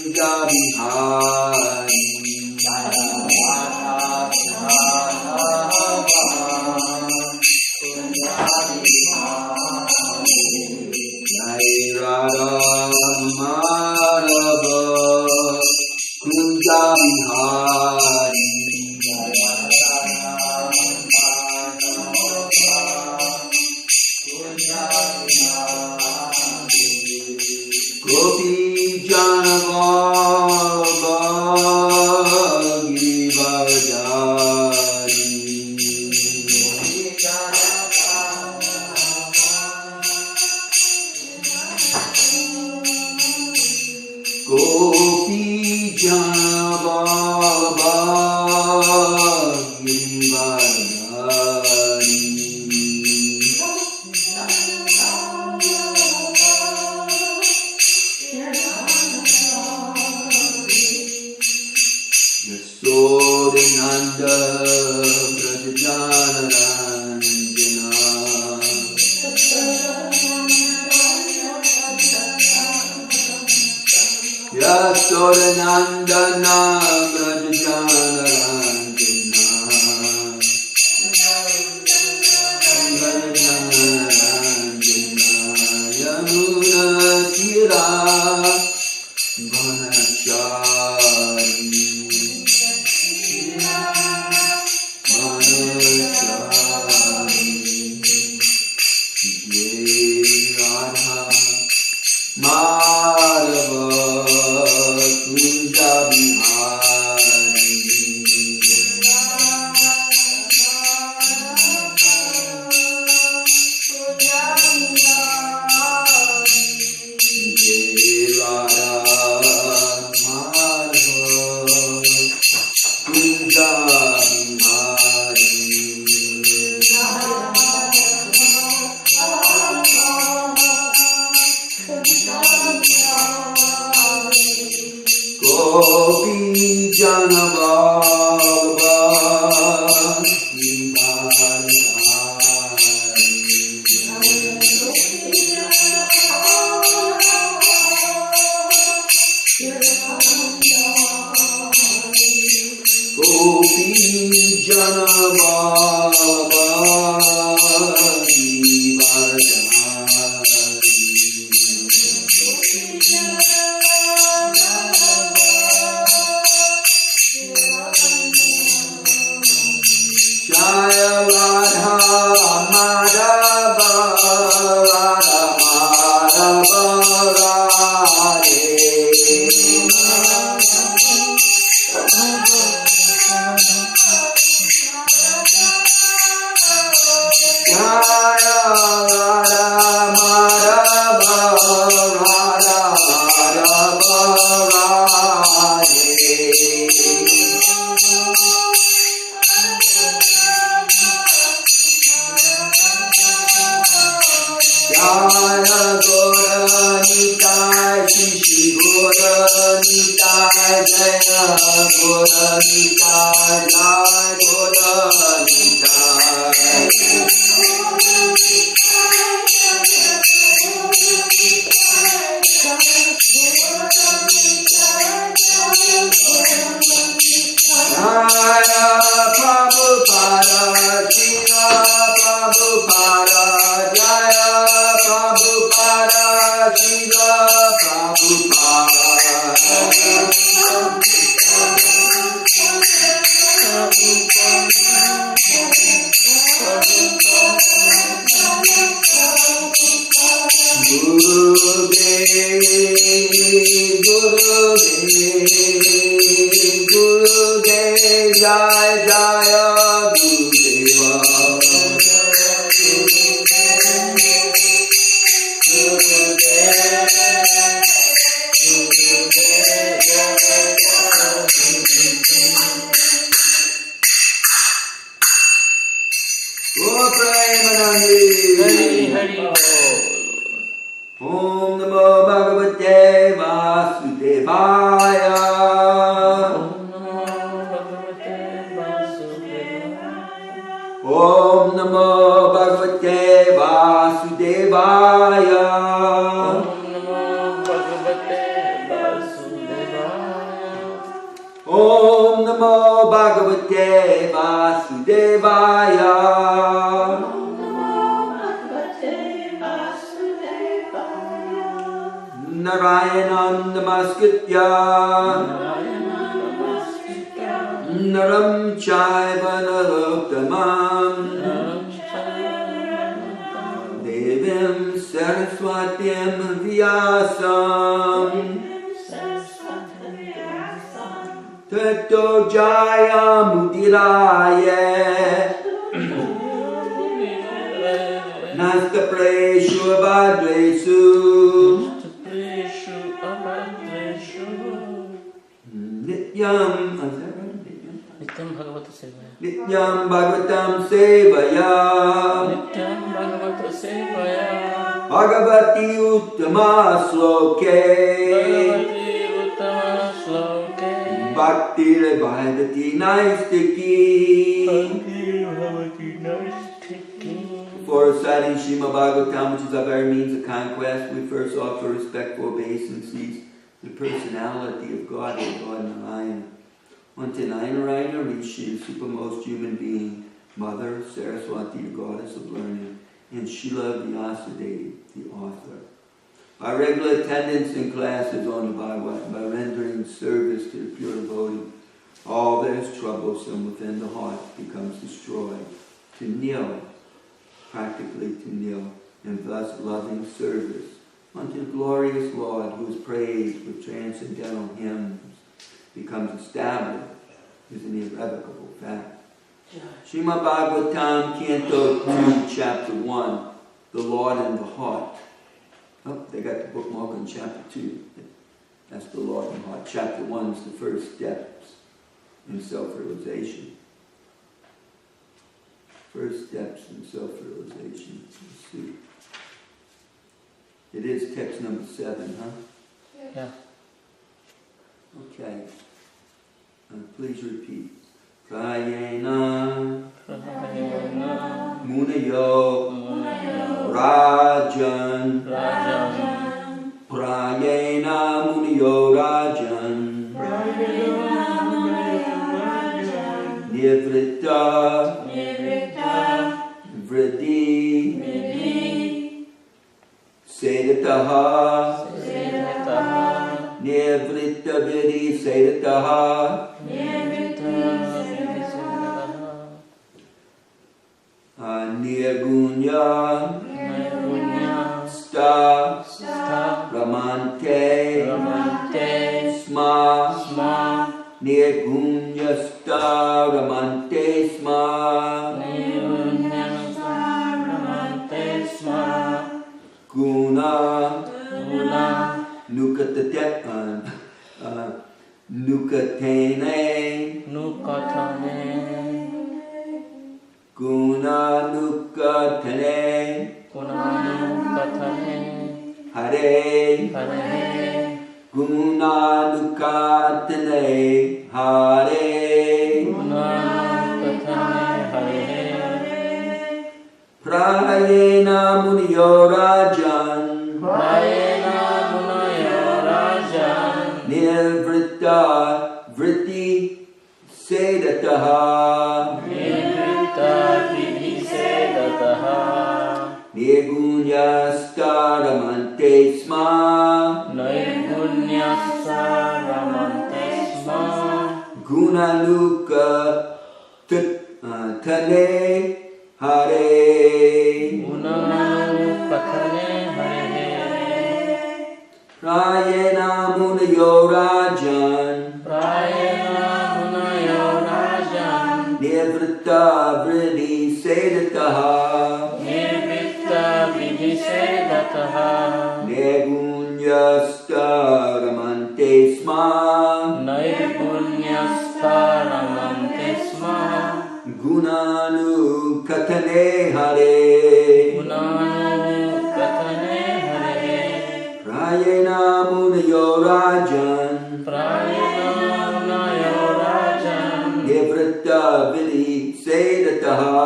Kunja Bihari Jai Radha Madhava Kunja Bihari Gopi Janavara Girivardhari Gopi Janavara Girivardhari Yasodhananda Brajajanaranjana Yasodhanandana Brajajanaranjana Yamuna Tira Vanachari Madhava Kunja Bihari Gopi Janavara Gopi Jaya Radha Madhava Radha Madhava Radhe Jaya Radha Madhava Radha Madhava Radhe Jaya Gora Nitai Shishi Gora Nitai Jaya Gora Nitai Jaya Gora Nitai Jaya Prabhupada Shiva Prabhupada Jaya Prabhupada Shiva Prabhupada Gurudev Jai Jaya Gurudeva Om Namo Bhagavate Vasudevaya. Om Namo Bhagavate Vasudevaya. Om Namo Bhagavate Vasudevaya. Narayanam Namaskritya Naram Chaiva Narottamam Devim Saraswatyam Vyasam Tato Jaya Mudiraya Nasta Preshu Abhadresu Nityam Bhagavata Sevaya. Nityam Bhagavatam Sevaya. Nityam Bhagavata Sevaya. Bhagavati Uttama Sloke. Bhagavati Uttama Sloke. Bhakti Bhagavati Naistiki. Bhakti Bhagavati Naistiki. Before reciting Srimad Bhagavatam, which is our very means of conquest, we first offer respectful obeisances to the personality of God and God Narayana. Unto Narayana Rishi, the supermost human being, Mother Saraswati, the goddess of learning, and Srila Vyasadeva, the author. By regular attendance in classes on the Bhagavatam, by rendering service to the pure devotee, all that is troublesome within the heart becomes destroyed, to nil, practically to nil, and thus loving service unto the glorious Lord, who is praised with transcendental hymns, becomes established as an irrevocable fact. Srimad Bhagavatam, Canto 2, Chapter 1, The Lord in the Heart. Oh, they got the bookmark on Chapter 2. That's the Lord in the Heart. Chapter 1 is the first steps in self-realization. First steps in self-realization. Let's see. It is text number 7, huh? Yeah. Okay. Please repeat. Prayena Munayo Rajan Prayena Munayo Rajan Nivritta Vriddhi Sedataha Nivritta Vriddhi Sedataha Nirgunya Sta Ramante Sma Nirgunya Sta Ramante Sma Guna Nukatene Guna Nukatene Hare Guna Nukatene Hare Prayena Muniyo Rajan Nirvritta Vritti Sedataha Nirgunyastharamante Sma Gunanuka Tane Hare Prayena Munayo Rajan Nirvritta Vriddhi Sedataha Negunyastharamante Sma Gunanu Katane Hare Prayena Munayo Rajan Nivritta Vriddhi Sedataha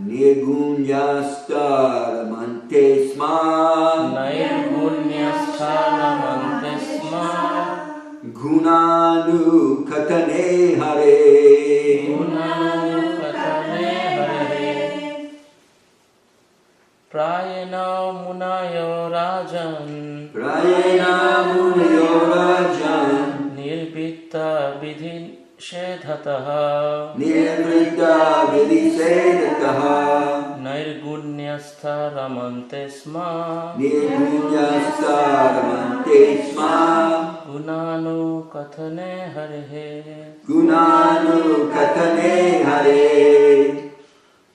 Nirgunyastharamante Sma Gunanu Katane Hare. Gunanu Katane Hare. Prayena Munayo Rajan. Prayena Munayo Rajan. Nirbhitta Vidhi Shedhataha. Nirbhitta Vidhi Shedhataha. Nairgunyastha Ramante Sma. Nirgunyastha Ramante Sma. Gunanu Kathane Hare. Gunanu Katane Hare.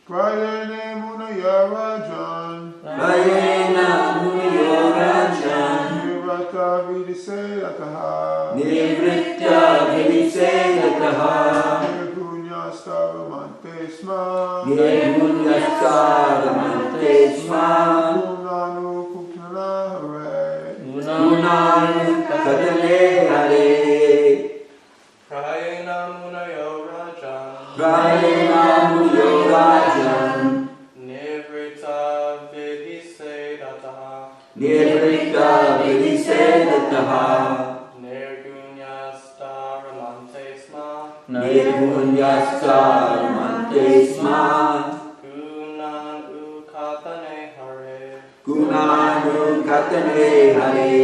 Prayene Munaya Rajan. Prayena Munayo Rajan. Nirvata Vidisayataha. Nivritta Vidisayataha. Nirgunyastharamante Sma. Nirgunyastharamante Sma. Gunanu Kuknana Hare. Gunanu Katane Hare. Prayena Munayo Rajan. Prayena Munayo Rajan. Nivritta Vidisayataha. Nivritta Vidisayataha. Nirgunyastharamante Sma. Nirgunyastharamante Sma. Gunanu Katane Hare. Gunanu Katane Hare.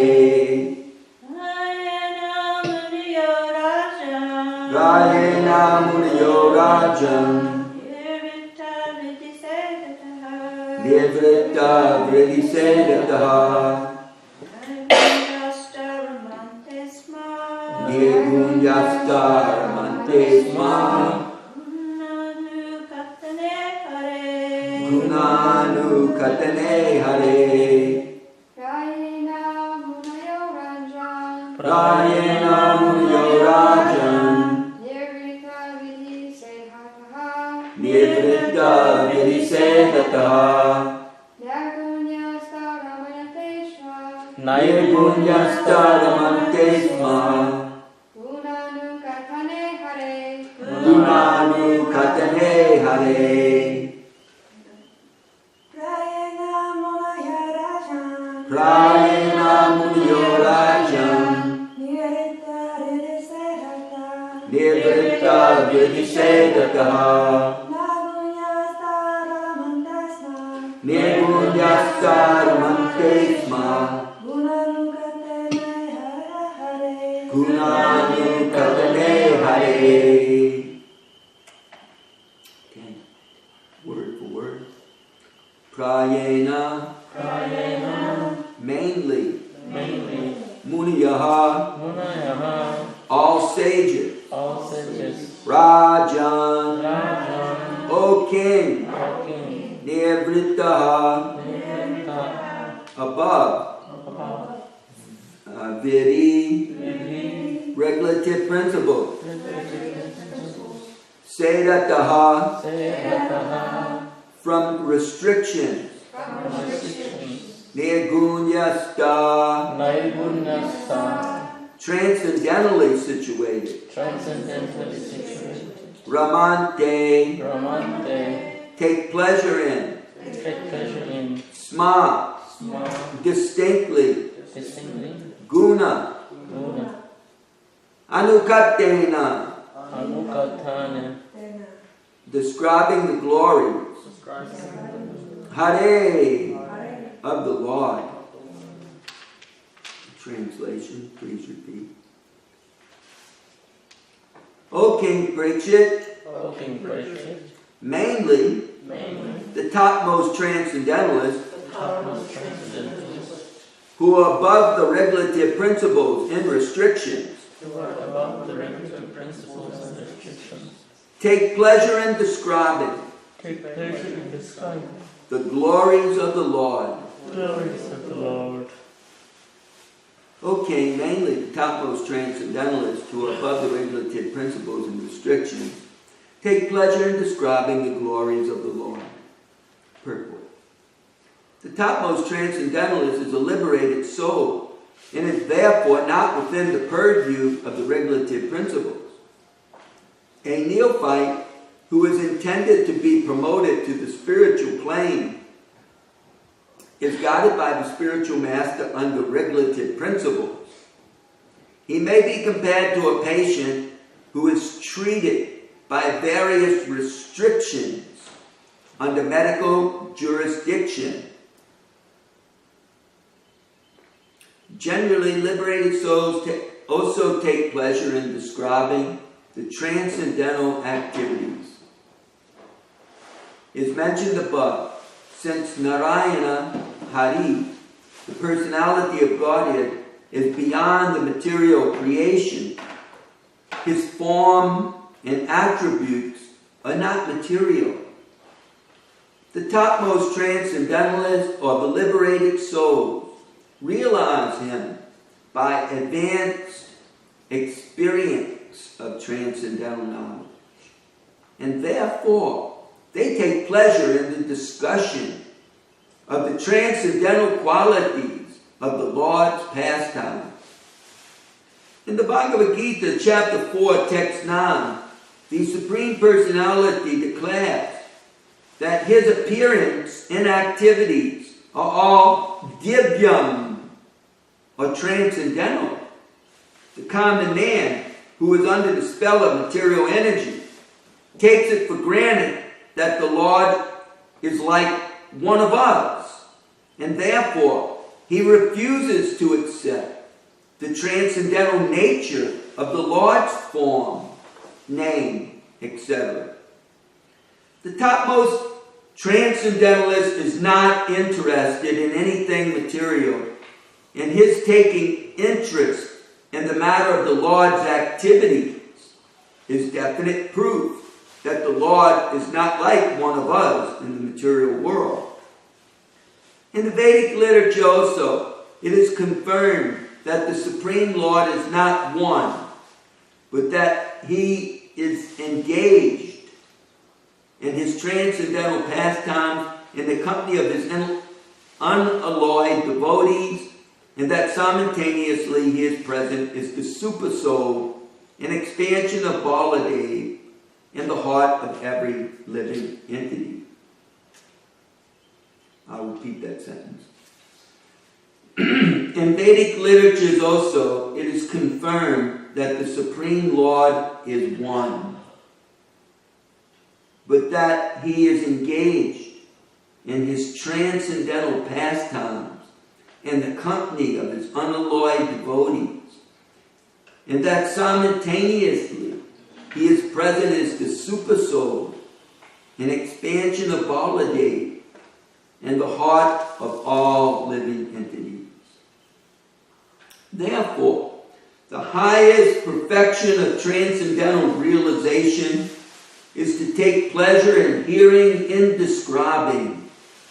Prayena Munayo Rajan. Nivritta Vidisayataha. Nirgunyastharamante Sma. Gunanu Katane Hare. Prayena Munayo Rajan. Prayena Munayo Rajan. Nirvita Vidisayataha. Nivritta Vidisayataha. Nirgunyastharamante Sma. Nirgunyastharamante Sma. Gunanu Katane Hare. Gunanu Katane Hare. Prayena Munayo Rajan. Prayena Munayo Rajan. Nirvita Vidisayataha. Nivritta Vidisayataha. Nirgunyastharamante Sma. Nirgunyastharamante Sma. Gunanu Katane Hare. Gunanu Katane Hare. Okay. Word for word. Prayena. Mainly. Muniyaha. Munayaha. All sages. All sages. Rajan. Rajan. O King. King. Nivrittaha. Nirvita. Above. Vidhi. Regulative principle. Sedataha. Sedhataha. From restrictions. Nirgunyasta. Nairgunyastha. Transcendentally situated. Transcendentally situated. Ramante. Ramante. Take pleasure in. Take pleasure in. Sma. Small. Distinctly. Distinctly. Guna. Guna. Anukatena. Anukathana. Describing the glories. Hare. Of the Lord. Translation, please repeat. O King Parikshit, O King Parikshit, mainly the topmost transcendentalists topmost transcendentalists, who are above the regulative principles and restrictions, who are above the regulative principles and restrictions, take pleasure in describing take pleasure in describing the glories of the Lord. the glories of the Lord. O King, mainly the topmost transcendentalists who are above the regulative principles and restrictions, take pleasure in describing the glories of the Lord. Purport. The topmost transcendentalist is a liberated soul and is therefore not within the purview of the regulative principles. A neophyte who is intended to be promoted to the spiritual plane is guided by the spiritual master under regulative principles. He may be compared to a patient who is treated by various restrictions under medical jurisdiction. Generally, liberated souls also take pleasure in describing the transcendental activities. As mentioned above, since Narayana Hari, the personality of Godhead, is beyond the material creation, his form and attributes are not material. The topmost transcendentalists or the liberated souls realize him by advanced experience of transcendental knowledge. And therefore, they take pleasure in the discussion of the transcendental qualities of the Lord's pastime. In the Bhagavad Gita, chapter 4, text 9, the Supreme Personality declares that his appearance and activities are all divyam, or transcendental. The common man, who is under the spell of material energy, takes it for granted that the Lord is like one of us, and therefore he refuses to accept the transcendental nature of the Lord's form, name, etc. The topmost transcendentalist is not interested in anything material, and his taking interest in the matter of the Lord's activities is definite proof that the Lord is not like one of us in the material world. In the Vedic literature also, it is confirmed that the Supreme Lord is not one, but that he is engaged in his transcendental pastimes in the company of his unalloyed devotees, and that simultaneously he is present as the super soul, an expansion of Baladev in the heart of every living entity. I'll repeat that sentence. In Vedic literatures also, it is confirmed that the Supreme Lord is one, but that he is engaged in his transcendental pastimes in the company of his unalloyed devotees, and that simultaneously he is present as the super soul, an expansion of Baladev in the heart of all living entities. Therefore, the highest perfection of transcendental realization is to take pleasure in hearing and describing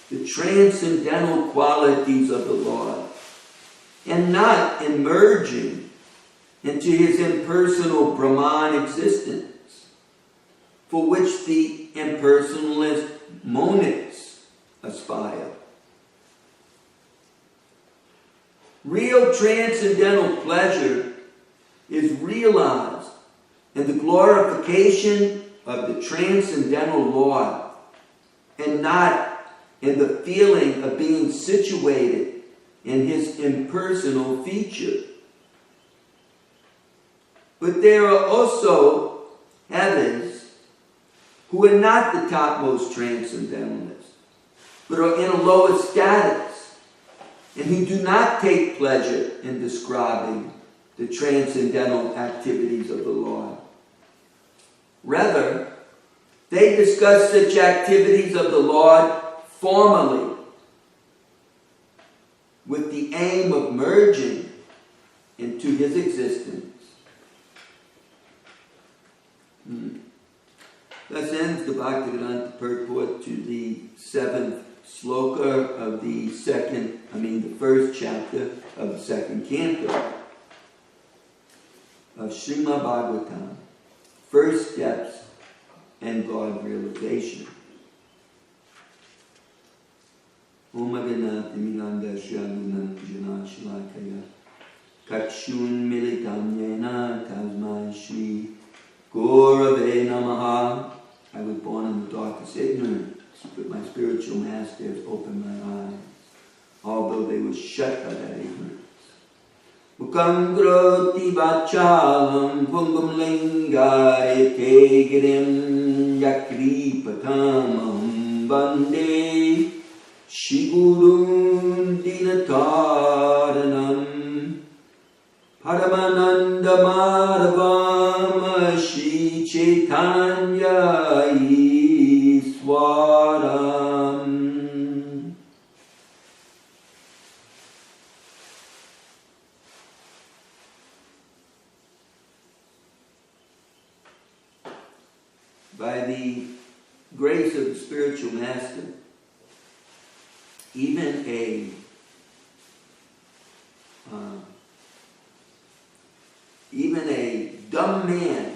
the transcendental qualities of the Lord, and not in merging into his impersonal Brahman existence, for which the impersonalist monists aspire. Real transcendental pleasure is realized in the glorification of the transcendental Lord, and not in the feeling of being situated in his impersonal feature. But there are also others who are not the topmost transcendentalists, but are in a lower status, and who do not take pleasure in describing the transcendental activities of the Lord. Rather, they discuss such activities of the Lord formally, with the aim of merging into his existence. Thus ends the Bhaktivedanta purport to the 7th sloka of the first chapter of the second canto of Srimad Bhagavatam, First Steps in God Realization. Om Aganati Milanda Shagunam Jana Shalakaya Kakshun Militanyena Tasmai Shri Gurave Namaha. I was born in the darkest ignorance, but my spiritual masters opened my eyes, although they were shut by that ignorance. Mukam groti vachalam pungam lingayate girim yakripatamam bande shigurun dinataranam Paramananda Madhavam Shri Chaitanya Iswaram. By the grace of the spiritual master, even a dumb man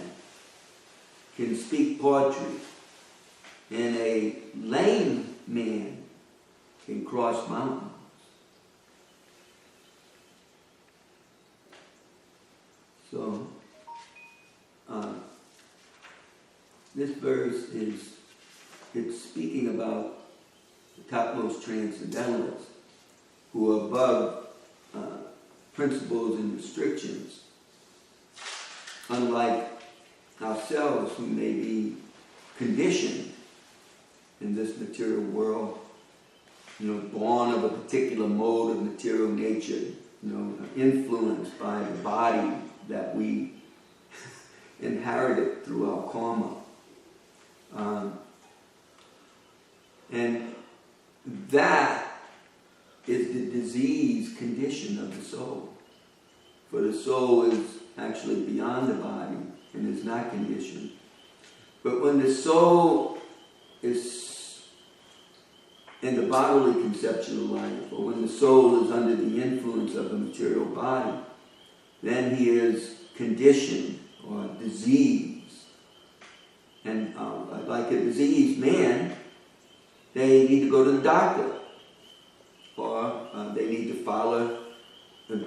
can speak poetry, and a lame man can cross mountains. So, this verse it's speaking about the topmost transcendentalists who are above principles and restrictions, unlike ourselves who may be conditioned in this material world, born of a particular mode of material nature, influenced by the body that we inherited through our karma. And that is the disease condition of the soul. For the soul is actually beyond the body and is not conditioned. But when the soul is in the bodily conception of life, or when the soul is under the influence of the material body, then he is conditioned or diseased. And like a diseased man, they need to go to the doctor, or they need to follow the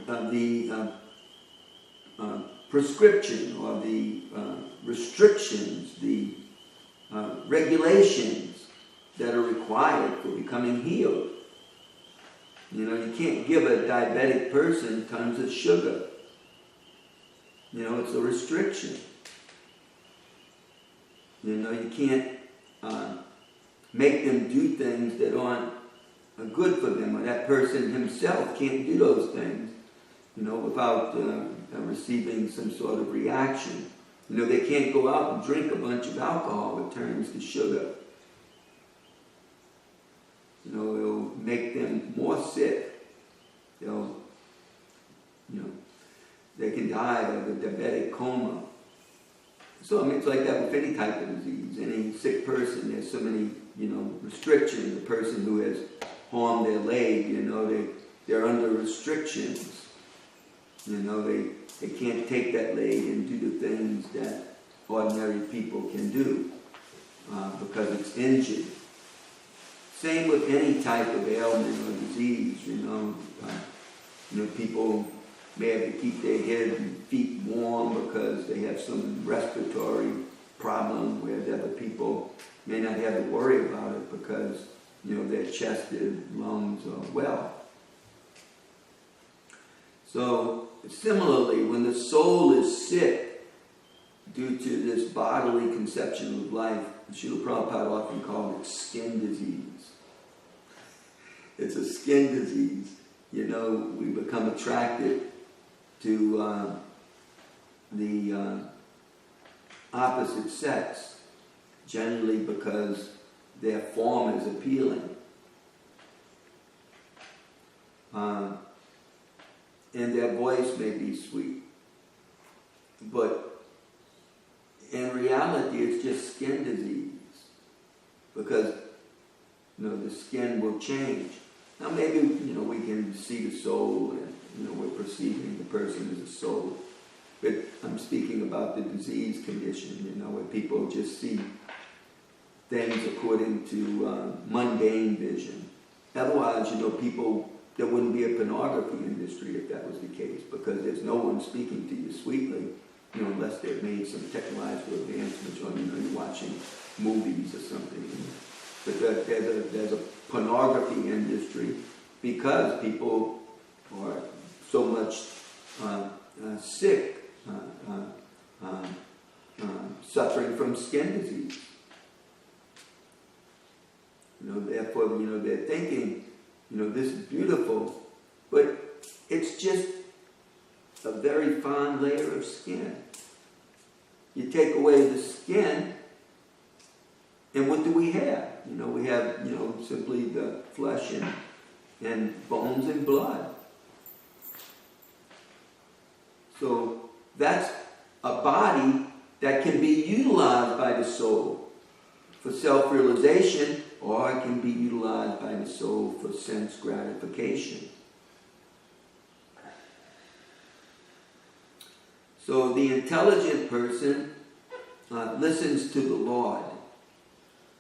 prescription or the restrictions, the regulations that are required for becoming healed. You can't give a diabetic person tons of sugar. It's a restriction. You can't make them do things that aren't good for them, or that person himself can't do those things, without receiving some sort of reaction. They can't go out and drink a bunch of alcohol that turns to sugar. It'll make them more sick. They can die of a diabetic coma. So, it's like that with any type of disease. Any sick person, there's so many, restrictions. The person who has harmed their leg, they're under restrictions. They can't take that leg and do the things that ordinary people can do because it's injured. Same with any type of ailment or disease, people may have to keep their head and feet warm because they have some respiratory problem, whereas other people may not have to worry about it because, their chest and lungs are well. So, similarly, when the soul is sick due to this bodily conception of life, Srila Prabhupada often called it skin disease. It's a skin disease. We become attracted to the opposite sex, generally because their form is appealing. And their voice may be sweet. But in reality, it's just skin disease. Because, the skin will change. Now maybe, we can see the soul and, we're perceiving the person as a soul. But I'm speaking about the disease condition, where people just see things according to mundane vision. Otherwise, people, there wouldn't be a pornography industry if that was the case, because there's no one speaking to you sweetly, unless they've made some technological advancements, or you're watching movies or something. But there's a pornography industry because people are so much sick, suffering from skin disease. Therefore, they're thinking, this is beautiful, but it's just a very fine layer of skin. You take away the skin, and what do we have? We have, simply the flesh and bones and blood. So that's a body that can be utilized by the soul for self-realization, or it can be utilized by the soul for sense gratification. So the intelligent person listens to the Lord.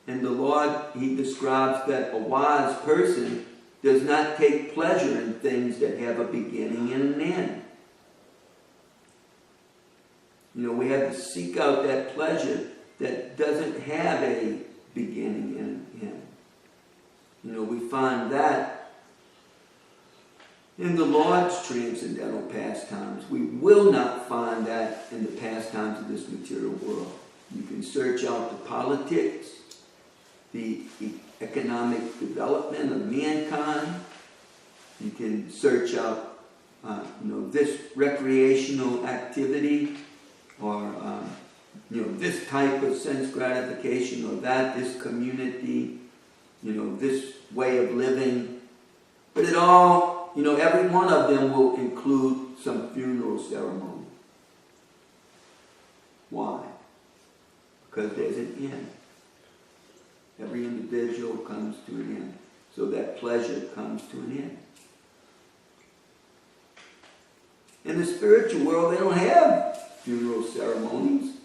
And the Lord, he describes that a wise person does not take pleasure in things that have a beginning and an end. We have to seek out that pleasure that doesn't have a beginning and an end. We find that in the Lord's transcendental pastimes. We will not find that in the pastimes of this material world. You can search out the politics, the economic development of mankind. You can search out, this recreational activity, or this type of sense gratification, or this community, this way of living. But it all, every one of them will include some funeral ceremony. Why? Because there's an end. Every individual comes to an end. So that pleasure comes to an end. In the spiritual world, they don't have funeral ceremonies.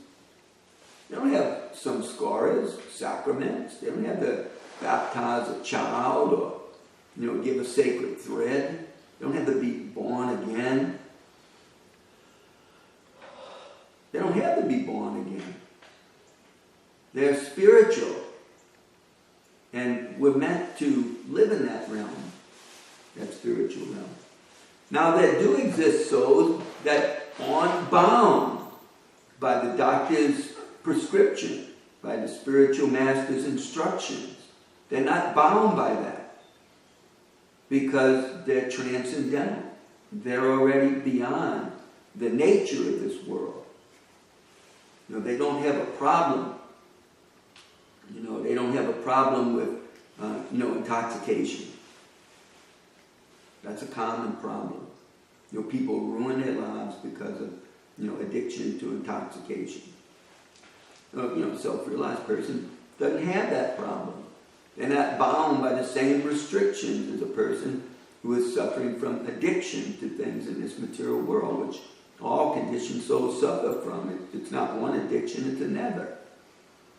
They don't have samskaras, sacraments. They don't have to baptize a child or, give a sacred thread. They don't have to be born again. They don't have to be born again. They're spiritual. And we're meant to live in that realm, that spiritual realm. Now, there do exist souls that aren't bound by the doctor's prescription, by the spiritual master's instructions. They're not bound by that because they're transcendental. They're already beyond the nature of this world. They don't have a problem. They don't have a problem with, intoxication. That's a common problem. People ruin their lives because of, addiction to intoxication. Self-realized person doesn't have that problem. They're not bound by the same restrictions as a person who is suffering from addiction to things in this material world, which all conditioned souls suffer from. It's not one addiction, it's another.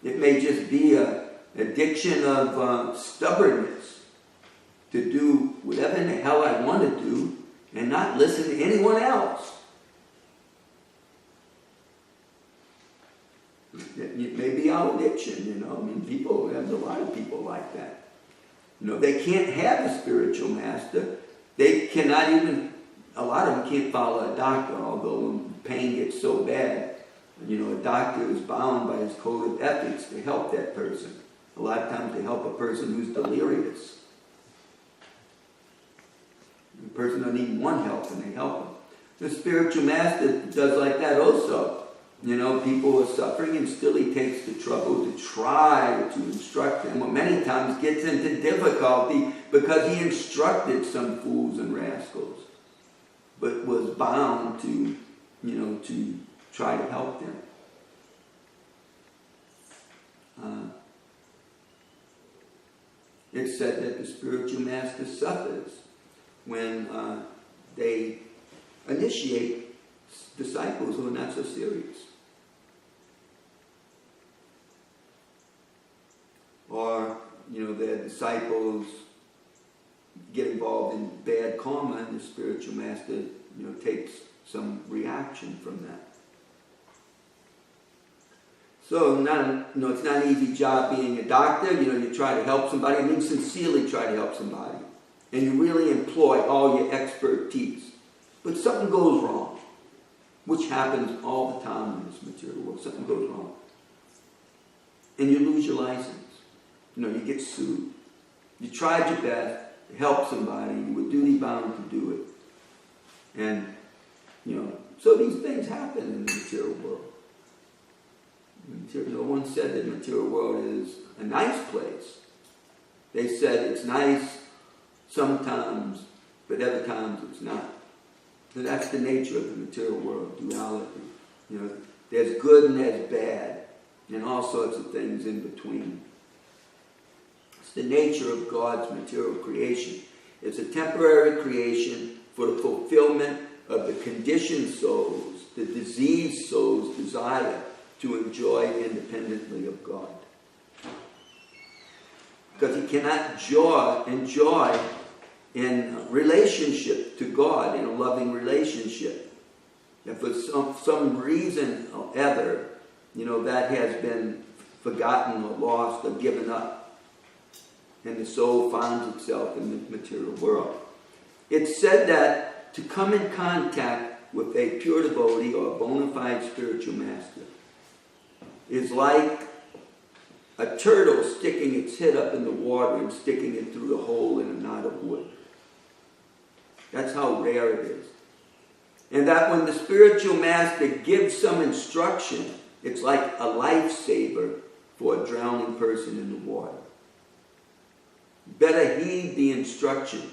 It may just be an addiction of stubbornness to do whatever in the hell I want to do and not listen to anyone else. It may be our addiction, there's a lot of people like that. They can't have a spiritual master. They cannot even, a lot of them can't follow a doctor, although when pain gets so bad, a doctor is bound by his code of ethics to help that person. A lot of times they help a person who's delirious. The person doesn't even want help and they help him. The spiritual master does like that also. People are suffering and still he takes the trouble to try to instruct them, or many times gets into difficulty because he instructed some fools and rascals, but was bound to, to try to help them. It's said that the spiritual master suffers when they initiate disciples who are not so serious. Or, their disciples get involved in bad karma and the spiritual master, takes some reaction from that. So, it's not an easy job being a doctor. You try to help somebody, and you sincerely try to help somebody. And you really employ all your expertise. But something goes wrong, which happens all the time in this material world. Something goes wrong. And you lose your license. You get sued. You tried your best to help somebody. You were duty bound to do it. And, so these things happen in the material world. No one said that the material world is a nice place. They said it's nice sometimes, but other times it's not. So that's the nature of the material world, duality. There's good and there's bad, and all sorts of things in between. It's the nature of God's material creation. It's a temporary creation for the fulfillment of the conditioned souls, the diseased souls' desire to enjoy independently of God. Because he cannot enjoy in relationship to God, in a loving relationship. If for some reason or other, that has been forgotten or lost or given up, and the soul finds itself in the material world. It's said that to come in contact with a pure devotee or a bona fide spiritual master is like a turtle sticking its head up in the water and sticking it through the hole in a knot of wood. That's how rare it is. And that when the spiritual master gives some instruction, it's like a lifesaver for a drowning person in the water. Better heed the instruction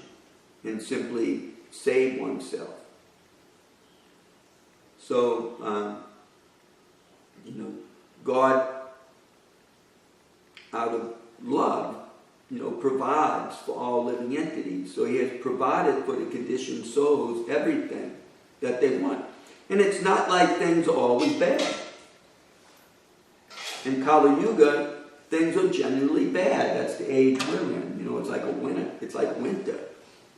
and simply save oneself. So, God, out of love, provides for all living entities. So he has provided for the conditioned souls everything that they want. And it's not like things are always bad. In Kali Yuga, things are generally bad. That's the age we're in. It's like a winter. It's like winter.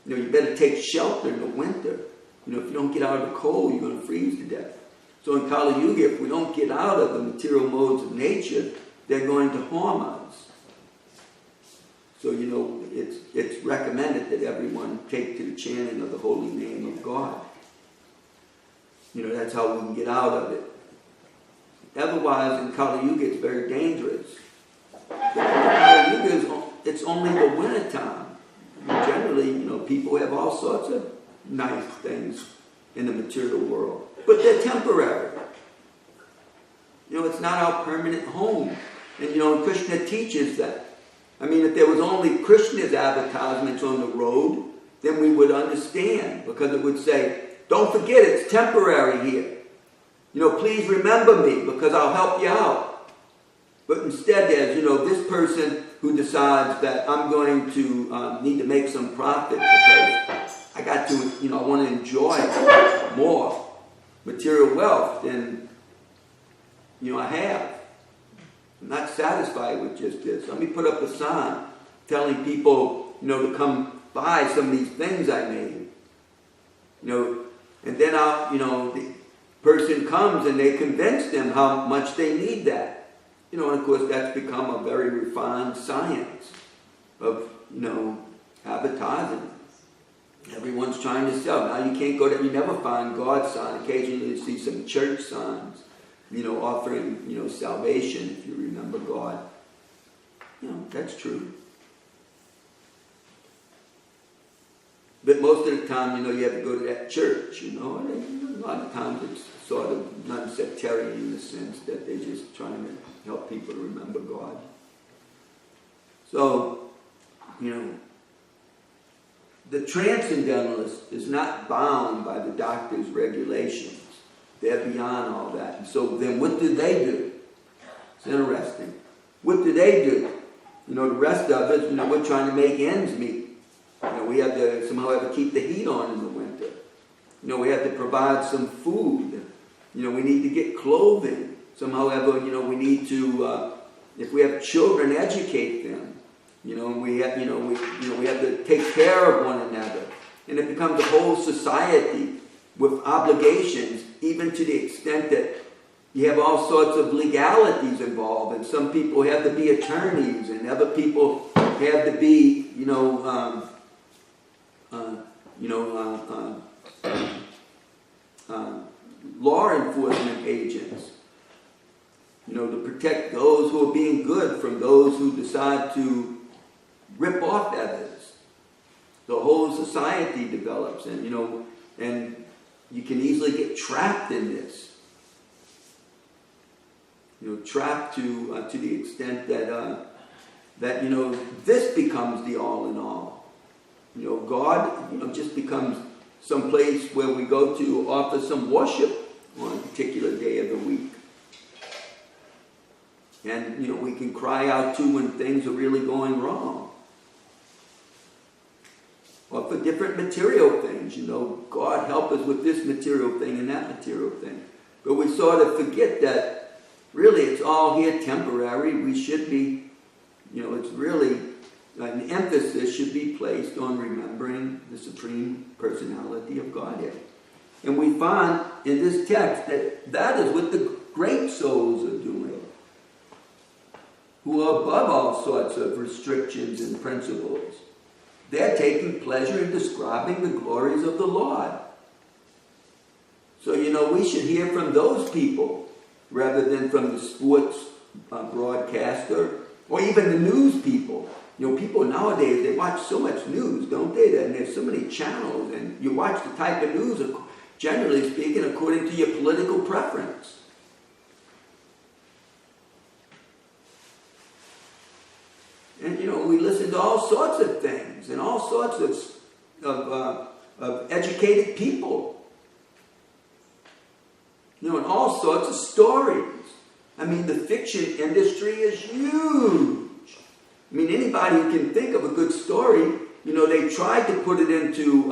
You better take shelter in the winter. If you don't get out of the cold, you're going to freeze to death. So in Kali Yuga, if we don't get out of the material modes of nature, they're going to harm us. So, it's recommended that everyone take to the chanting of the holy name of God. That's how we can get out of it. Otherwise, in Kali Yuga, it's very dangerous. Kali Yuga, it's only the winter time. Generally, people have all sorts of nice things in the material world. But they're temporary. It's not our permanent home. And Krishna teaches that. If there was only Krishna's advertisements on the road, then we would understand. Because it would say, don't forget it's temporary here. Please remember me because I'll help you out. But instead there's, this person who decides that I'm going to need to make some profit because I got to, I want to enjoy more material wealth than, I have. I'm not satisfied with just this. Let me put up a sign telling people, to come buy some of these things I made. And then the person comes and they convince them how much they need that. And of course that's become a very refined science of, advertising. Everyone's trying to sell. Now you can't go there, you never find God's sign. Occasionally you see some church signs, offering, salvation if you remember God. That's true. But most of the time, you have to go to that church, and a lot of times it's sort of non-sectarian in the sense that they're just trying to help people to remember God. So, the transcendentalist is not bound by the doctor's regulations. They're beyond all that. And so then what do they do? It's interesting. What do they do? The rest of us, we're trying to make ends meet. We have to somehow keep the heat on in the winter. We have to provide some food. We need to get clothing. Somehow we need to, if we have children, educate them. We have to take care of one another. And it becomes a whole society with obligations, even to the extent that you have all sorts of legalities involved. And some people have to be attorneys, and other people have to be, law enforcement agents, to protect those who are being good from those who decide to rip off others. The whole society develops, and you can easily get trapped in this. Trapped to the extent that this becomes the all in all. God, just becomes some place where we go to offer some worship on a particular day of the week. And, we can cry out to when things are really going wrong. Or for different material things, God help us with this material thing and that material thing. But we sort of forget that really it's all here temporary. We should be, it's really, an emphasis should be placed on remembering the Supreme Personality of Godhead. And we find in this text that is what the great souls are doing, who are above all sorts of restrictions and principles. They're taking pleasure in describing the glories of the Lord. So, we should hear from those people rather than from the sports broadcaster or even the news people. People nowadays, they watch so much news, don't they? And there's so many channels, and you watch the type of news, generally speaking, according to your political preference. And, we listen to all sorts of things and all sorts of educated people. And all sorts of stories. I mean, the fiction industry is huge. I mean, anybody who can think of a good story, they try to put it into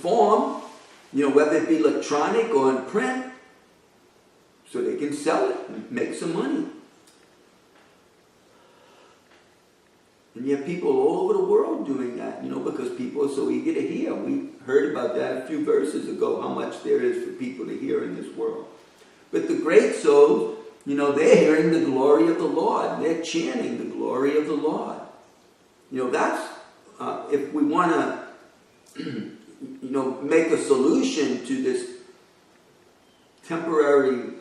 form, whether it be electronic or in print, so they can sell it and make some money. And you have people all over the world doing that, because people are so eager to hear. We heard about that a few verses ago, how much there is for people to hear in this world. But the great souls, they're hearing the glory of the Lord. They're chanting the glory of the Lord. That's, if we want to, make a solution to this temporary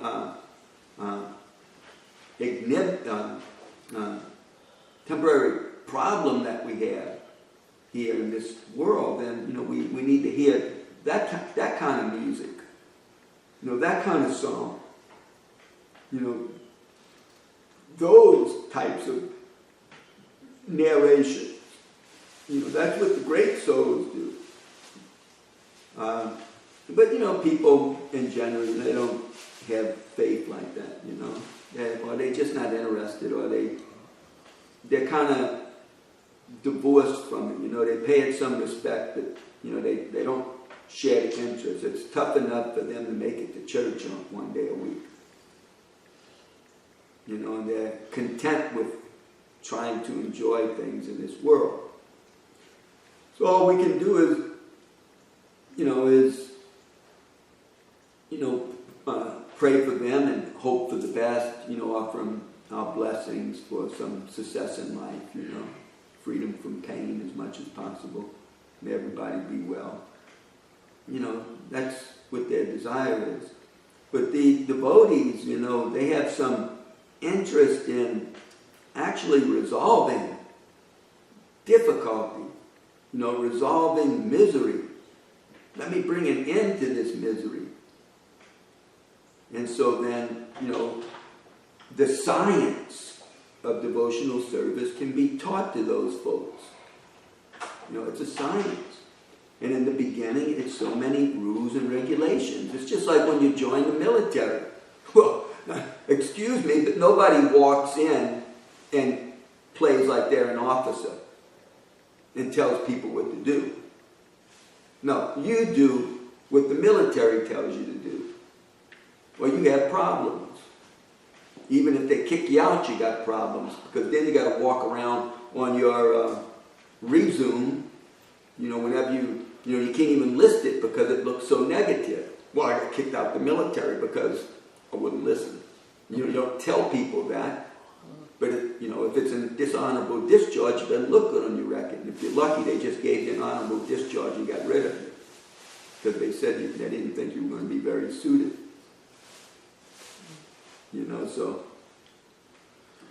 temporary problem that we have here in this world, then we need to hear that kind of music, that kind of song, those types of narration. That's what the great souls do. But people in general, they don't have faith like that. Or they're just not interested, or they're kind of divorced from it. They pay it some respect, but they don't share the interest. It's tough enough for them to make it to church on one day a week. And they're content with trying to enjoy things in this world. So all we can do is pray for them and hope for the best, offer them our blessings for some success in life, freedom from pain as much as possible. May everybody be well. That's what their desire is. But the devotees, they have some interest in actually resolving difficulty, resolving misery. Let me bring an end to this misery. And so then, the science of devotional service can be taught to those folks. It's a science. And in the beginning, it's so many rules and regulations. It's just like when you join the military. Well, excuse me, but nobody walks in and plays like they're an officer and tells people what to do. No, you do what the military tells you to do. Or you have problems. Even if they kick you out, you got problems. Because then you got to walk around on your resume, whenever you can't even list it because it looks so negative. Well, I got kicked out the military because I wouldn't listen. You don't tell people that. But, if it's a dishonorable discharge, it doesn't look good on your record. And if you're lucky, they just gave you an honorable discharge and got rid of you. because they said they didn't think you were going to be very suited. You know, so.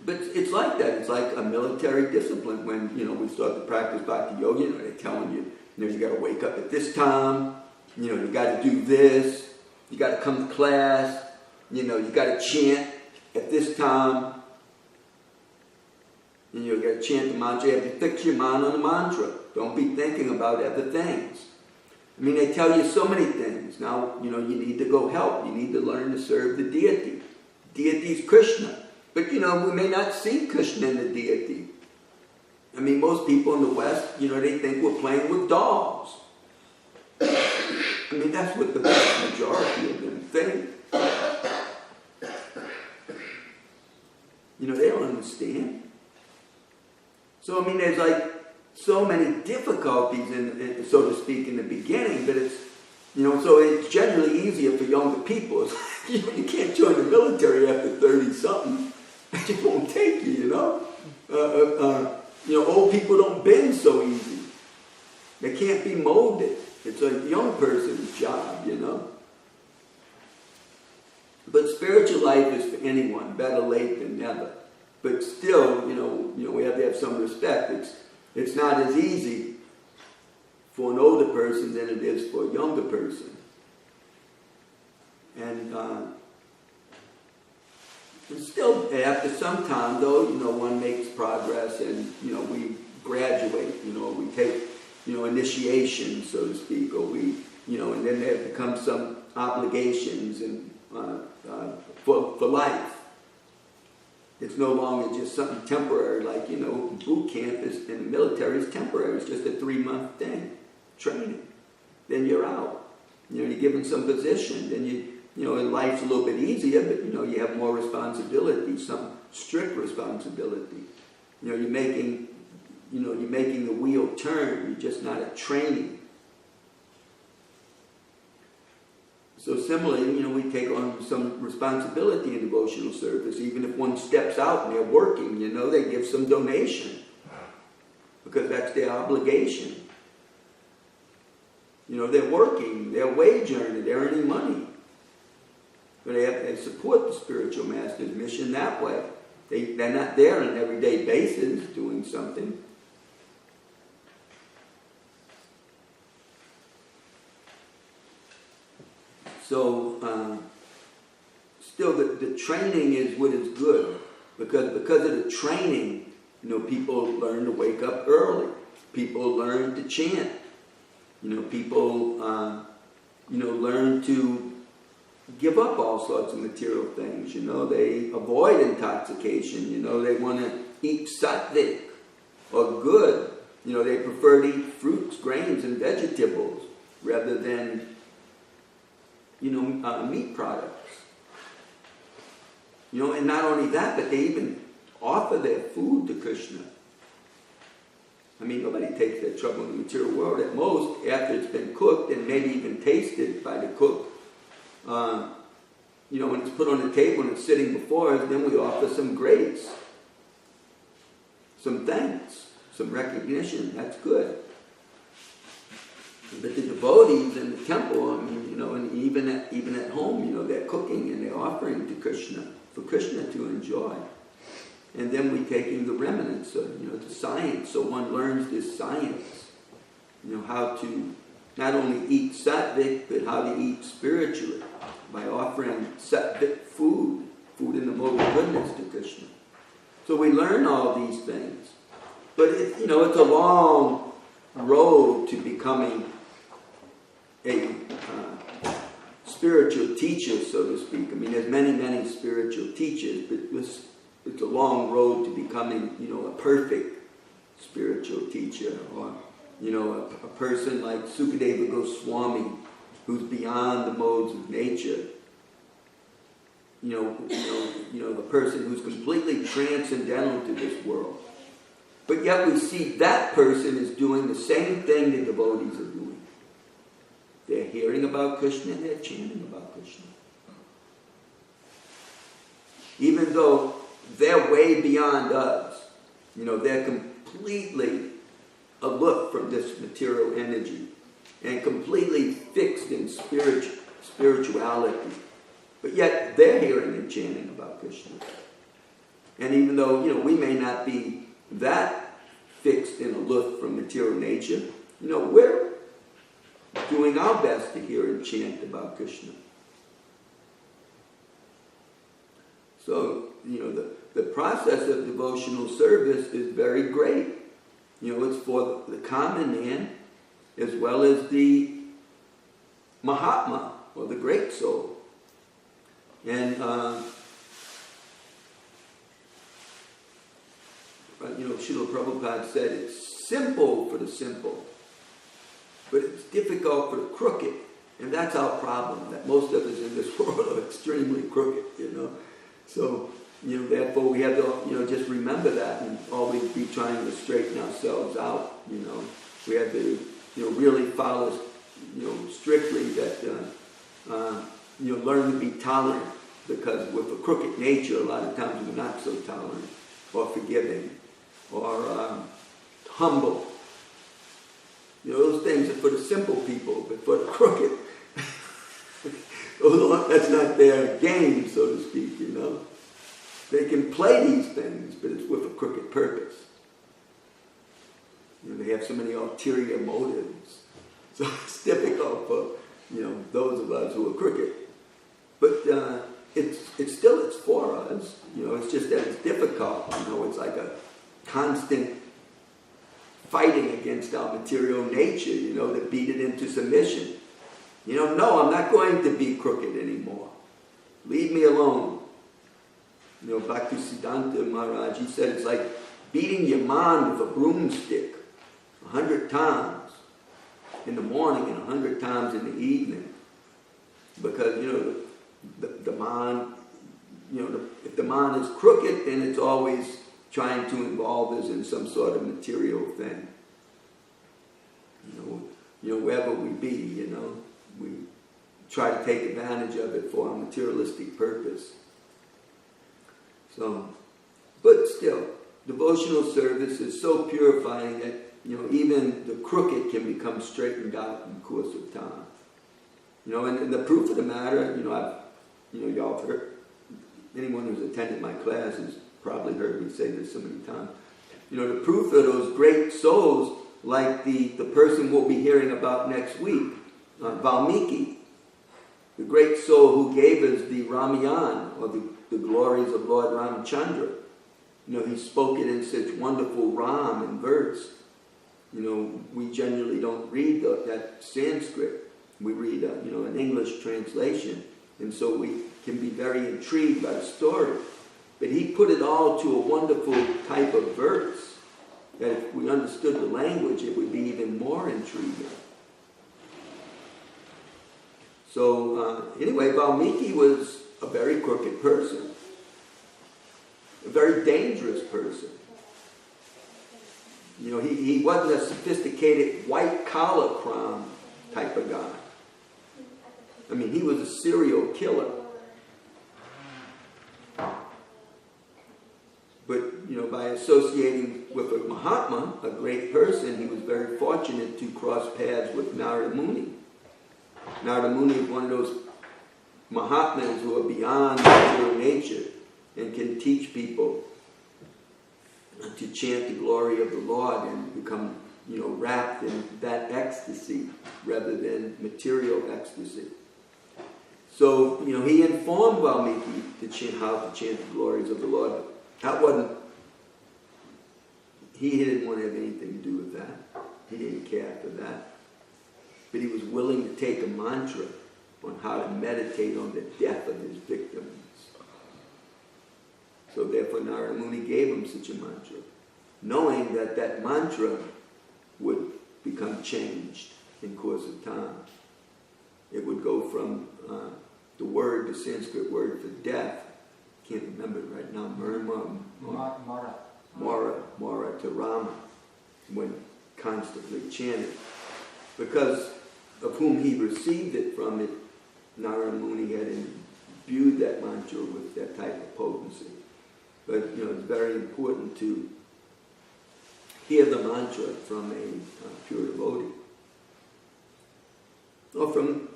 But it's like that. It's like a military discipline when, you know, we start to practice Bhakti Yoga, you know, they're telling you, you know, you got to wake up at this time, you know, you got to do this, you got to come to class, you know, you got to chant at this time, and you got to chant the mantra. You have to fix your mind on the mantra. Don't be thinking about other things. I mean, they tell you so many things. Now, you know, you need to go help. You need to learn to serve the deity. Deity is Krishna. But, you know, we may not see Krishna in the deity. I mean, most people in the West, you know, they think we're playing with dolls. I mean, that's what the vast majority of them think. You know, they don't understand. So, I mean, there's like so many difficulties, in so to speak, in the beginning, but it's, you know, so it's generally easier for younger people. You know, you can't join the military after 30-something. It just won't take you, you know. You know, old people don't bend so easy. They can't be molded. It's a young person's job, you know. But spiritual life is for anyone, better late than never. But still, you know, we have to have some respect. It's not as easy for an older person than it is for a younger person. And still, after some time, though, you know, one makes progress, and, you know, we graduate, you know, we take, you know, initiation, so to speak, or we, you know, and then there becomes some obligations and for life. It's no longer just something temporary, like, you know, boot camp is in the military is temporary. It's just a 3-month thing, training. Then you're out. You know, you're given some position. Then you know, and life's a little bit easier, but, you know, you have more responsibility, some strict responsibility. You know, you're making the wheel turn. You're just not a training. So similarly, you know, we take on some responsibility in devotional service. Even if one steps out and they're working, you know, they give some donation because that's their obligation. You know, they're working, they're wage earning, they're earning money. But they support the spiritual master's mission that way. They're not there on an everyday basis doing something. So, still, the training is what is good. Because of the training, you know, people learn to wake up early. People learn to chant. You know, people, you know, learn to give up all sorts of material things. You know, they avoid intoxication. You know, they want to eat sattvic or good. You know, they prefer to eat fruits, grains, and vegetables rather than, you know, meat products. You know, and not only that, but they even offer their food to Krishna. I mean, nobody takes that trouble in the material world. At most, after it's been cooked and maybe even tasted by the cook, you know, when it's put on the table and it's sitting before us, then we offer some grace, some thanks, some recognition. That's good. But the devotees in the temple, I mean, you know, and even at home, you know, they're cooking and they're offering to Krishna, for Krishna to enjoy. And then we take in the remnants of, you know, the science. So one learns this science, you know, how to not only eat sattvic, but how to eat spiritually by offering sattvic food in the mode of goodness to Krishna. So we learn all these things. But, you know, it's a long road to becoming a spiritual teacher, so to speak. I mean, there's many, many spiritual teachers, but it's a long road to becoming, you know, a perfect spiritual teacher, or, you know, a person like Sukadeva Goswami, who's beyond the modes of nature. You know, a person who's completely transcendental to this world. But yet we see that person is doing the same thing the devotees are doing. They're hearing about Krishna and they're chanting about Krishna. Even though they're way beyond us, you know, they're completely aloof from this material energy and completely fixed fixed in spirituality. But yet they're hearing and chanting about Krishna. And even though, we may not be that fixed and aloof from material nature, we're doing our best to hear and chant about Krishna. So, the process of devotional service is very great. It's for the common man as well as the Mahatma, or the great soul. And, Srila Prabhupada said it's simple for the simple, but it's difficult for the crooked. And that's our problem, that most of us in this world are extremely crooked, So, therefore we have to, just remember that and always be trying to straighten ourselves out, We have to, really follow, strictly that, learn to be tolerant, because with a crooked nature, a lot of times we're not so tolerant or forgiving or humble. Those things are for the simple people, but for the crooked, that's not their game, so to speak, They can play these things, but it's with a crooked purpose. They have so many ulterior motives. So it's difficult for, those of us who are crooked. But it's still for us. It's just that it's difficult. It's like a constant fighting against our material nature, to beat it into submission. No, I'm not going to be crooked anymore. Leave me alone. Bhaktisiddhanta Maharaj, he said it's like beating your mind with a broomstick 100 times in the morning and 100 times in the evening. Because, the mind, if the mind is crooked, then it's always trying to involve us in some sort of material thing. Wherever we be, we try to take advantage of it for a materialistic purpose. So, but still, devotional service is so purifying that, even the crooked can become straightened out in the course of time. And the proof of the matter, y'all have heard, anyone who's attended my class has probably heard me say this so many times. The proof of those great souls, like the person we'll be hearing about next week, Valmiki, the great soul who gave us the Ramayan, or the glories of Lord Ramchandra. He spoke it in such wonderful Ram and verse. We generally don't read that Sanskrit. We read, an English translation. And so we can be very intrigued by the story. But he put it all to a wonderful type of verse that if we understood the language, it would be even more intriguing. So anyway, Valmiki was a very crooked person, a very dangerous person. He wasn't a sophisticated white-collar crime type of guy. He was a serial killer. But, by associating with a Mahatma, a great person, he was very fortunate to cross paths with Narada Muni. Narada Muni is one of those Mahatmas who are beyond material nature and can teach people to chant the glory of the Lord and become, wrapped in that ecstasy rather than material ecstasy. So, he informed Valmiki how to chant the glories of the Lord. He didn't want to have anything to do with that. He didn't care for that. But he was willing to take a mantra on how to meditate on the death of his victims. So therefore Narada Muni gave him such a mantra, knowing that that mantra would become changed in course of time. It would go from the Sanskrit word for death, can't remember it right now, Mara to Rama, when constantly chanted. Because of whom he received it from, Narada Muni had imbued that mantra with that type of potency. But, it's very important to hear the mantra from a pure devotee. or from,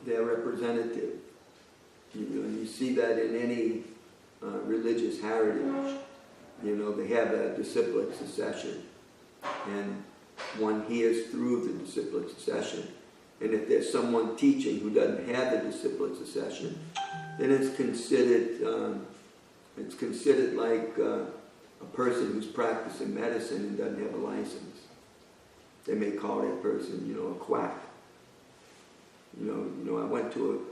their representative. You see that in any religious heritage. They have a disciplic succession, and one hears through the disciplic succession. And if there's someone teaching who doesn't have the disciplic succession, then it's considered like a person who's practicing medicine and doesn't have a license. They may call that person, a quack. I went to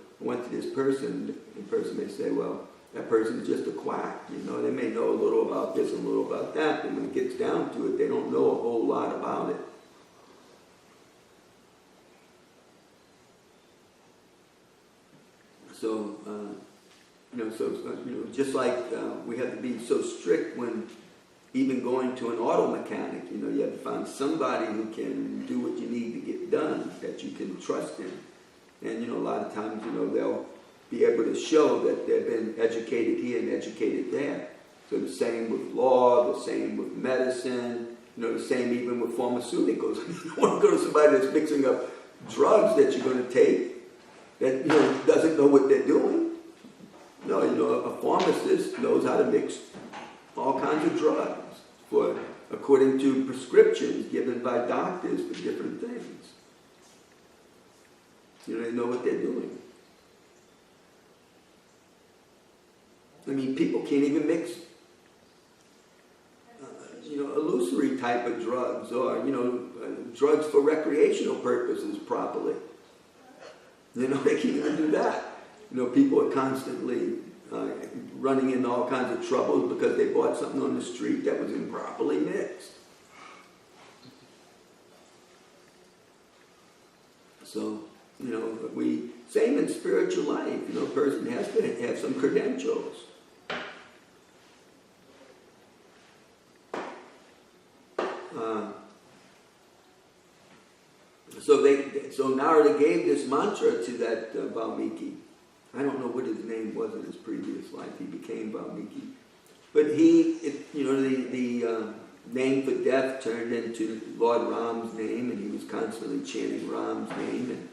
this person, and the person may say, well, that person is just a quack. They may know a little about this and a little about that, but when it gets down to it, they don't know a whole lot about it. So, just like we have to be so strict when even going to an auto mechanic, you have to find somebody who can do what you need to get done, that you can trust in. And, a lot of times, they'll be able to show that they've been educated here and educated there. So the same with law, the same with medicine, the same even with pharmaceuticals. You don't want to go to somebody that's mixing up drugs that you're going to take that, doesn't know what they're doing. No, a pharmacist knows how to mix all kinds of drugs according to prescriptions given by doctors for different things. They know what they're doing. I mean, people can't even mix, illusory type of drugs or, drugs for recreational purposes properly. They can't even do that. People are constantly running into all kinds of troubles because they bought something on the street that was improperly mixed. So, same in spiritual life. A person has to have some credentials. So Narada gave this mantra to that Valmiki. I don't know what his name was in his previous life. He became Valmiki. But the name for death turned into Lord Ram's name, and he was constantly chanting Ram's name. And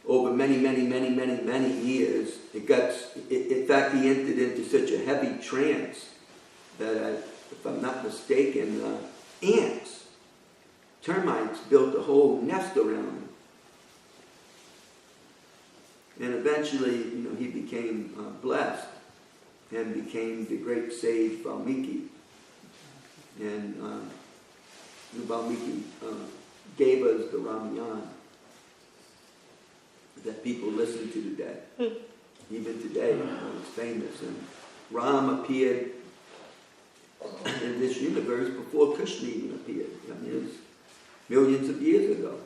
over many years, in fact, he entered into such a heavy trance that, if I'm not mistaken, ants, termites built a whole nest around him. And eventually, he became blessed and became the great sage Valmiki. And Valmiki gave us the Ramayana that people listen to today. Even today, it's famous. And Ram appeared in this universe before Krishna even appeared. It was millions of years ago.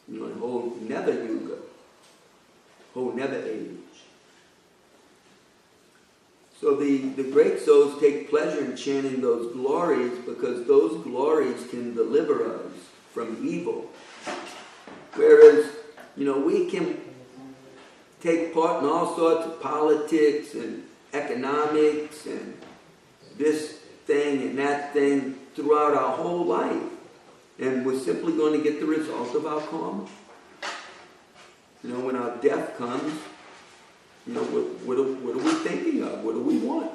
The whole Neva Yuga, whole Neva age. So the great souls take pleasure in chanting those glories because those glories can deliver us from evil. Whereas, we can take part in all sorts of politics and economics and this thing and that thing throughout our whole life. And we're simply going to get the result of our karma. When our death comes, what are we thinking of? What do we want?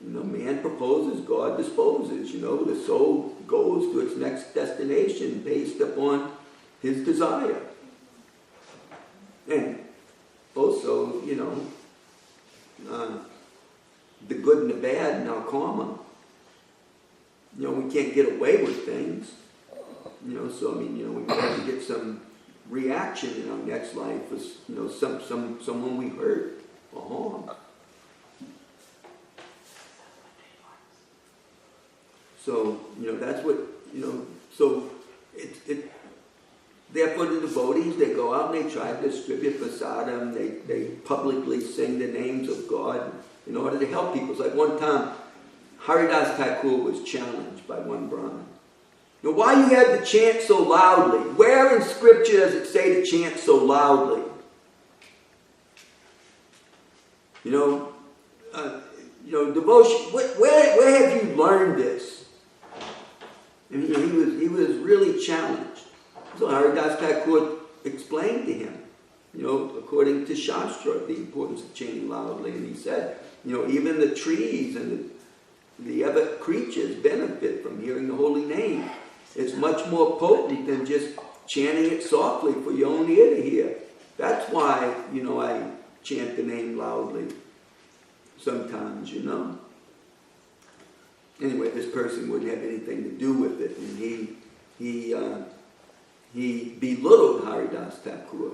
Man proposes, God disposes. The soul goes to its next destination based upon his desire. And also, the good and the bad in our karma. We can't get away with things. We might have to get some reaction in our next life for, someone we hurt or harmed. So, that's what, so therefore the devotees, they go out and they try to distribute prasadam, they publicly sing the names of God in order to help people. It's like one time, Haridas Thakur was challenged by one Brahmin. Why you have to chant so loudly? Where in Scripture does it say to chant so loudly? Devotion. Where have you learned this? And he was really challenged. So Haridas Thakur explained to him, according to Shastra, the importance of chanting loudly. And he said, even the trees and the other creatures benefit from hearing the holy name. It's much more potent than just chanting it softly for your own ear to hear. That's why, I chant the name loudly sometimes, Anyway, this person wouldn't have anything to do with it, and he belittled Haridas Thakur.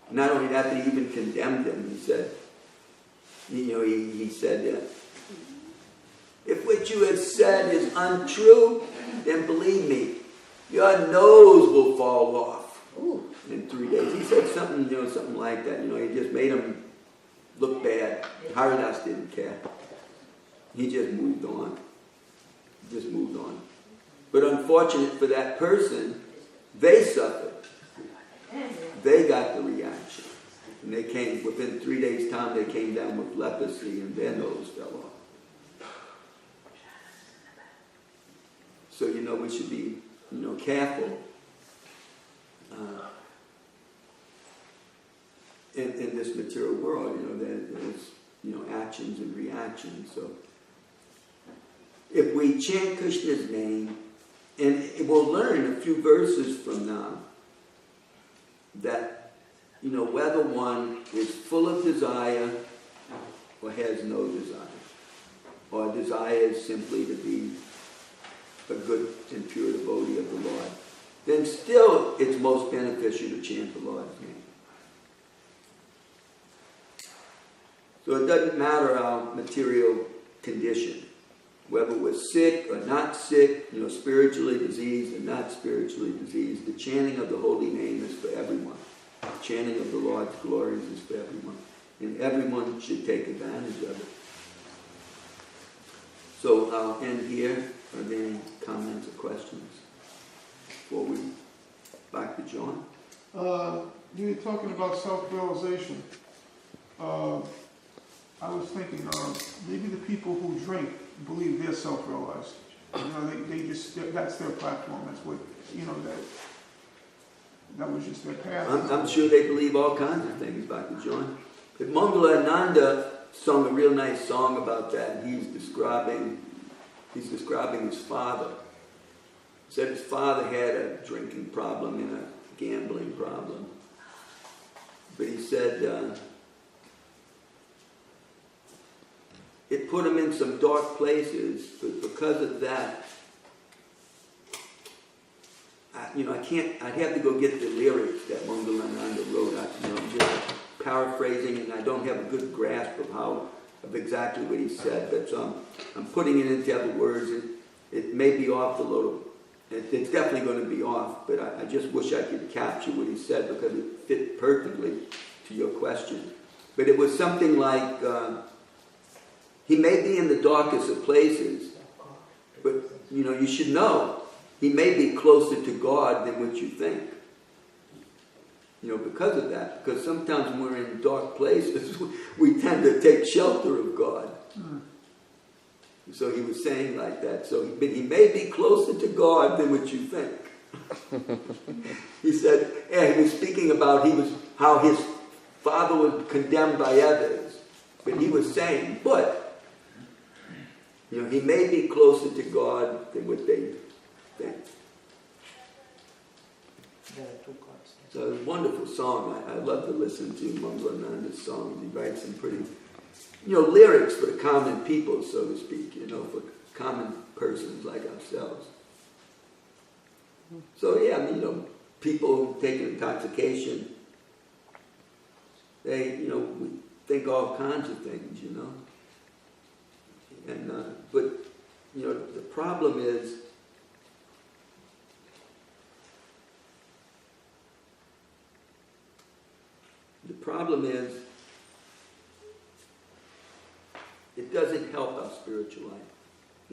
Not only that, but he even condemned him. He said, he said that if what you have said is untrue, then believe me, your nose will fall off in 3 days. He said something, something like that. He just made him look bad. Haridas didn't care. He just moved on. But unfortunate for that person, they suffered. They got the reaction. And they came, within 3 days' time, they came down with leprosy and their nose fell off. So, we should be, careful in this material world. There's, actions and reactions. So, if we chant Krishna's name, and we'll learn a few verses from now that, whether one is full of desire or has no desire, or desires simply to be a good and pure devotee of the Lord, then still it's most beneficial to chant the Lord's name. So it doesn't matter our material condition, whether we're sick or not sick, spiritually diseased or not spiritually diseased. The chanting of the holy name is for everyone. The chanting of the Lord's glories is for everyone. And everyone should take advantage of it. So I'll end here. Are there any comments or questions before we back to John? You were talking about self-realization. I was thinking maybe the people who drink believe they're self-realized. They just, that's their platform. That's what, that was just their path. I'm sure they believe all kinds of things, Dr. John. But Mangala Ananda sung a real nice song about that. He's describing his father. He said his father had a drinking problem and a gambling problem. But he said it put him in some dark places, but because of that, I'd have to go get the lyrics that Mangalananda wrote. I'm just paraphrasing, and I don't have a good grasp of exactly what he said, but I'm putting it into other words, and it may be off a little. It's definitely going to be off, but I just wish I could capture what he said because it fit perfectly to your question. But it was something like, he may be in the darkest of places, but you should know he may be closer to God than what you think. Because of that. Because sometimes when we're in dark places, we tend to take shelter of God. So he was saying like that. But he may be closer to God than what you think. He said, he was speaking about how his father was condemned by others. But he was saying, but he may be closer to God than what they think. So it's a wonderful song. I love to listen to Mangalananda's songs. He writes some pretty, lyrics for the common people, so to speak, for common persons like ourselves. So people taking intoxication, they, we think all kinds of things, And, but, the problem is, it doesn't help our spiritual life.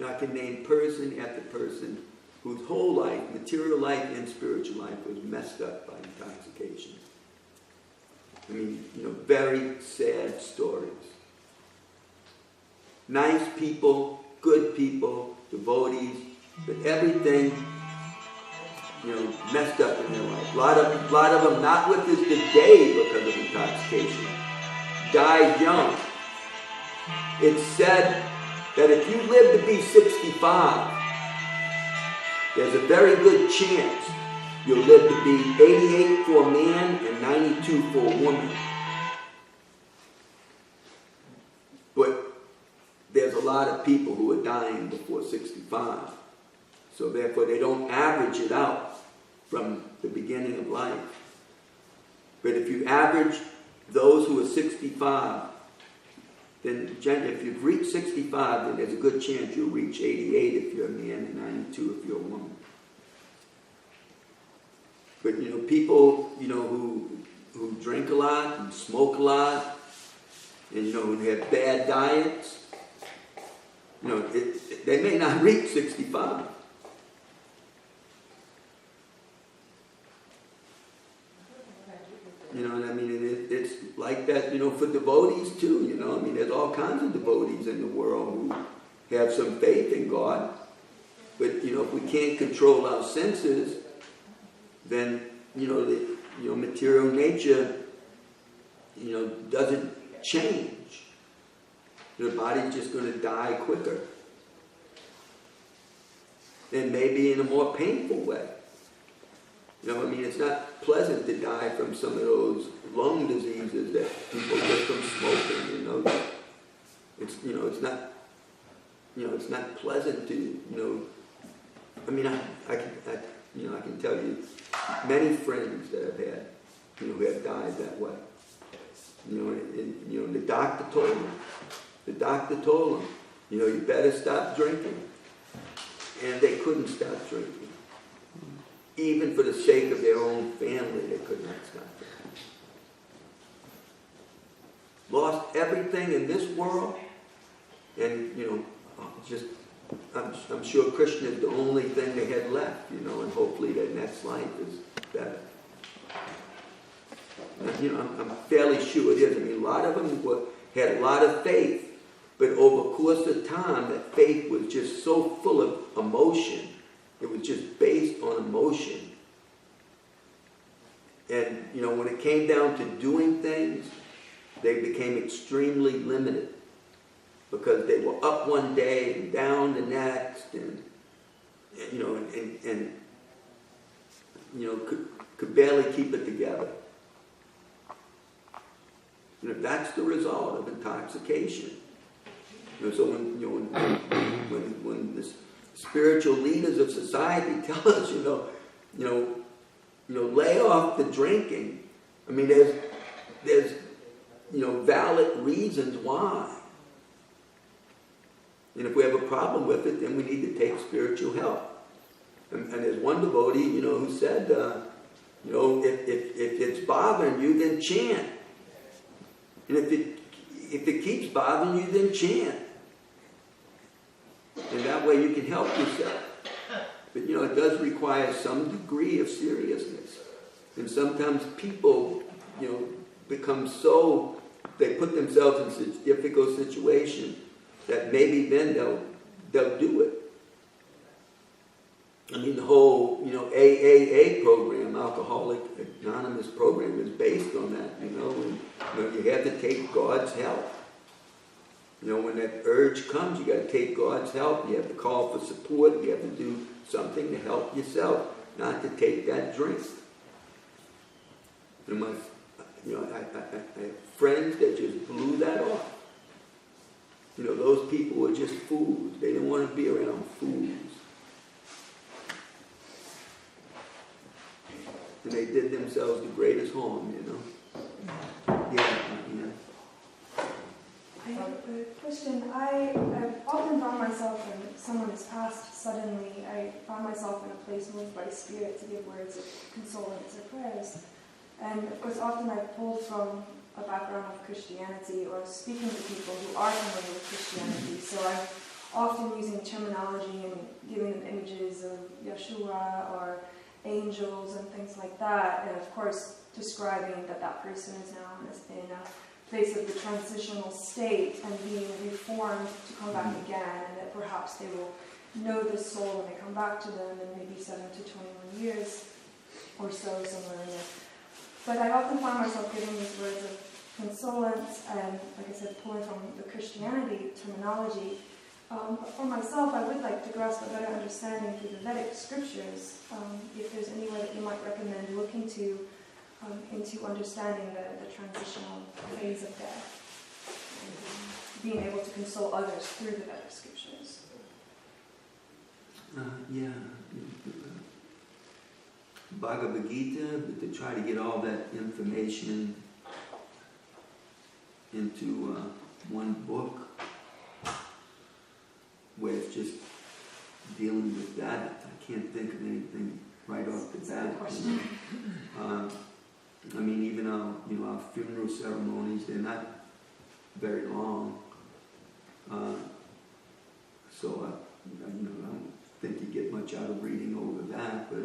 I can name person after person whose whole life, material life and spiritual life, was messed up by intoxication. Very sad stories. Nice people, good people, devotees, but everything messed up in their life. A lot of them not with us today because of intoxication. Died young. It's said that if you live to be 65, there's a very good chance you'll live to be 88 for a man and 92 for a woman. But there's a lot of people who are dying before 65. So therefore they don't average it out from the beginning of life. But if you average those who are 65, then if you've reached 65, then there's a good chance you'll reach 88 if you're a man and 92 if you're a woman. But people who drink a lot and smoke a lot and who have bad diets, they may not reach 65. And I mean, it's like that, for devotees too, I mean, there's all kinds of devotees in the world who have some faith in God. But, if we can't control our senses, then, the material nature, doesn't change. The body's just going to die quicker. And maybe in a more painful way. It's not pleasant to die from some of those lung diseases that people get from smoking, it's not pleasant to, I can tell you many friends that I've had, who have died that way. The doctor told them, you better stop drinking. And they couldn't stop drinking. Even for the sake of their own family, they could not stop drinking. Lost everything in this world, and I'm sure Krishna is the only thing they had left, and hopefully their next life is better. I'm fairly sure it is. I mean, a lot of them had a lot of faith, but over the course of time, that faith was just so full of emotion. It was just based on emotion. And, when it came down to doing things, they became extremely limited. Because they were up one day and down the next, and could barely keep it together. That's the result of intoxication. So when the spiritual leaders of society tell us, lay off the drinking. I mean, there's valid reasons why. And if we have a problem with it, then we need to take spiritual help. And there's one devotee, who said, if it's bothering you, then chant. And if it keeps bothering you, then chant. And that way you can help yourself. But it does require some degree of seriousness. And sometimes people, become so, they put themselves in such difficult situations that maybe then they'll do it. I mean, the whole, AAA program, Alcoholic Anonymous program, is based on that, and, you have to take God's help. When that urge comes, you got to take God's help. You have to call for support. You have to do something to help yourself, not to take that drink. I have friends that just blew that off. Those people were just fools. They didn't want to be around fools. And they did themselves the greatest harm, Yeah. I have a question. I've often found myself when someone has passed suddenly, I found myself in a place moved by Spirit to give words of consolence or prayers. And of course, often I've pulled from a background of Christianity or speaking to people who are familiar with Christianity. So I'm often using terminology and giving them images of Yeshua or angels and things like that. And of course, describing that person is now in a place of the transitional state and being reformed to come back again, and that perhaps they will know the soul when they come back to them in maybe 7 to 21 years or so, somewhere in there. But I often find myself giving these words of consolence and, like I said, pulling from the Christianity terminology. But for myself, I would like to grasp a better understanding through the Vedic scriptures. If there's any way that you might recommend looking to into understanding the transitional phase of death, and being able to console others through the Vedic scriptures. Yeah. Bhagavad Gita, but to try to get all that information into one book where it's just dealing with that. I can't think of anything right off the bat. I mean, even our funeral ceremonies, they're not very long. So I don't think you get much out of reading over that, but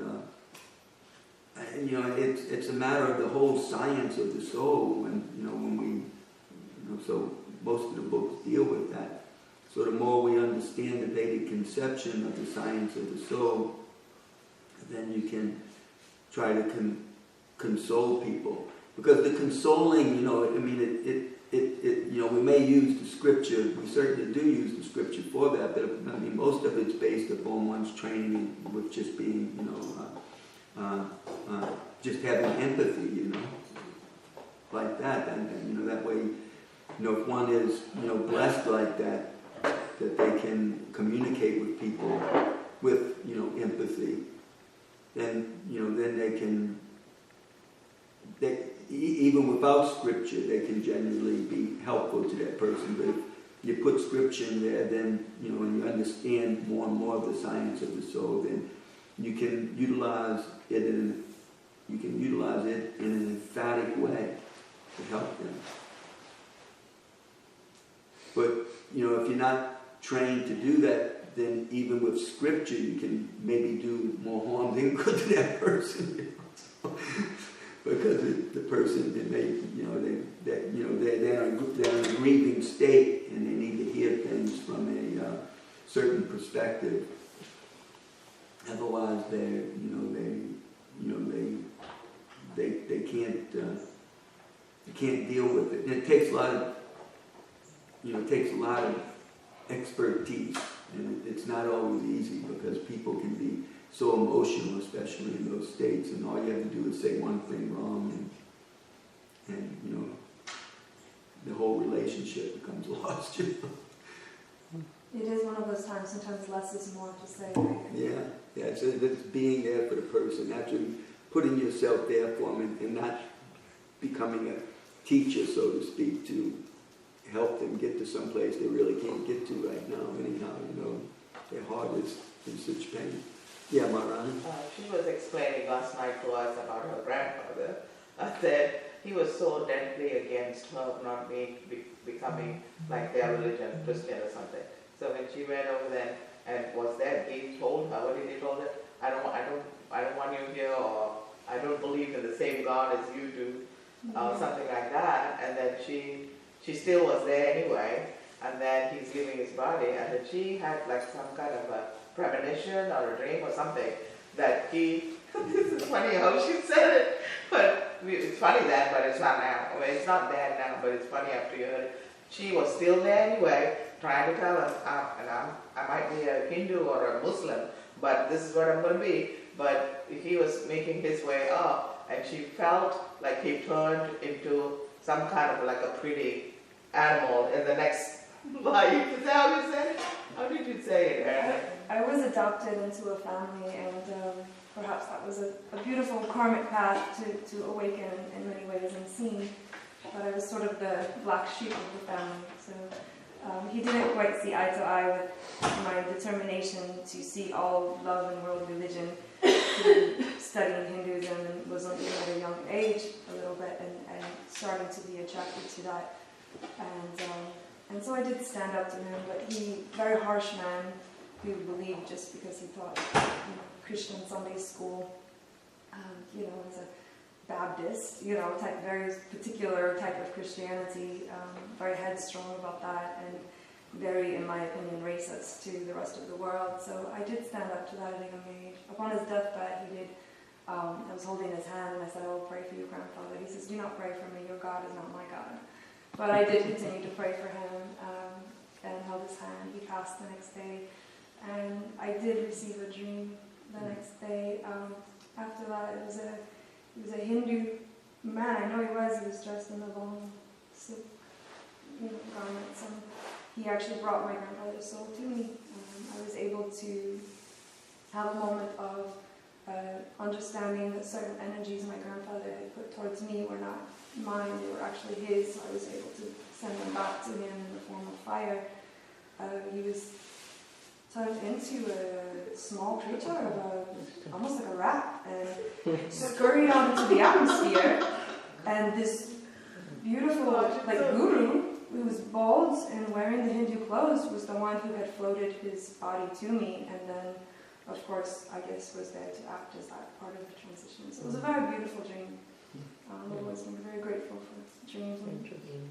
it's a matter of the whole science of the soul, and when we, so most of the books deal with that. So the more we understand the Vedic conception of the science of the soul, then you can try to console people. Because the consoling, we may use the scripture, we certainly do use the scripture for that, but I mean, most of it's based upon one's training with just being, just having empathy, like that. And that way, if one is, blessed like that, that they can communicate with people with, empathy, then, then they can, even without scripture, they can genuinely be helpful to that person. But if you put scripture in there, then, and you understand more and more of the science of the soul, then you can utilize it in an emphatic way to help them. But, if you're not trained to do that, then even with scripture, you can maybe do more harm than good to that person. Because the person, they're in a grieving state, and they need to hear things from a certain perspective. Otherwise, they can't deal with it. And it takes a lot of expertise, and it's not always easy because people can be so emotional, especially in those states, and all you have to do is say one thing wrong, and the whole relationship becomes lost. It is one of those times, sometimes less is more to say. Yeah, it's being there for the person, actually putting yourself there for them, and not becoming a teacher, so to speak, to help them get to some place they really can't get to right now. Anyhow, their heart is in such pain. Yeah, Marana? She was explaining last night to us about her grandfather, that he was so deadly against her not becoming like their religion, Christian or something. So when she went over there and was there, he told her, what did he told her? I don't want you here, or I don't believe in the same God as you do, something like that. And then she still was there anyway, and then he's leaving his body, and then she had like some kind of a premonition or a dream or something that he, this is funny how she said it, but it's funny then, but it's not now. I mean, it's not there now, but it's funny after you heard it. She was still there anyway, trying to tell us, and I might be a Hindu or a Muslim, but this is what I'm going to be. But he was making his way up, and she felt like he turned into some kind of like a pretty animal in the next life. Is that how you said it? How did you say it? I was adopted into a family, and perhaps that was a beautiful karmic path to awaken in many ways and seen. But I was sort of the black sheep of the family. So he didn't quite see eye to eye with my determination to see all love and world religion through studying Hinduism, and was even at a young age a little bit, and starting to be attracted to that. And so I did stand up to him, but he, very harsh man, who believed just because he thought Christian Sunday school, as a Baptist, type, very particular type of Christianity, very headstrong about that, very, in my opinion, racist to the rest of the world. So I did stand up to that at a young age. Upon his deathbed, he did. I was holding his hand and I said, "I will pray for you, grandfather." He says, "Do not pray for me. Your God is not my God." But I did continue to pray for him and held his hand. He passed the next day, and I did receive a dream the next day. After that, he was a Hindu man. I know he was dressed in the long silk garments, and he actually brought my grandfather's soul to me. I was able to have a moment of understanding that certain energies my grandfather had put towards me were not mine, they were actually his, so I was able to send them back to him in the form of fire. He was turned into a small creature, almost like a rat, and scurried out into the atmosphere, and this beautiful guru, who was bald and wearing the Hindu clothes, was the one who had floated his body to me, and then of course, I guess, was there to act as that part of the transition. So it was a very beautiful dream. I'm very grateful for dreams and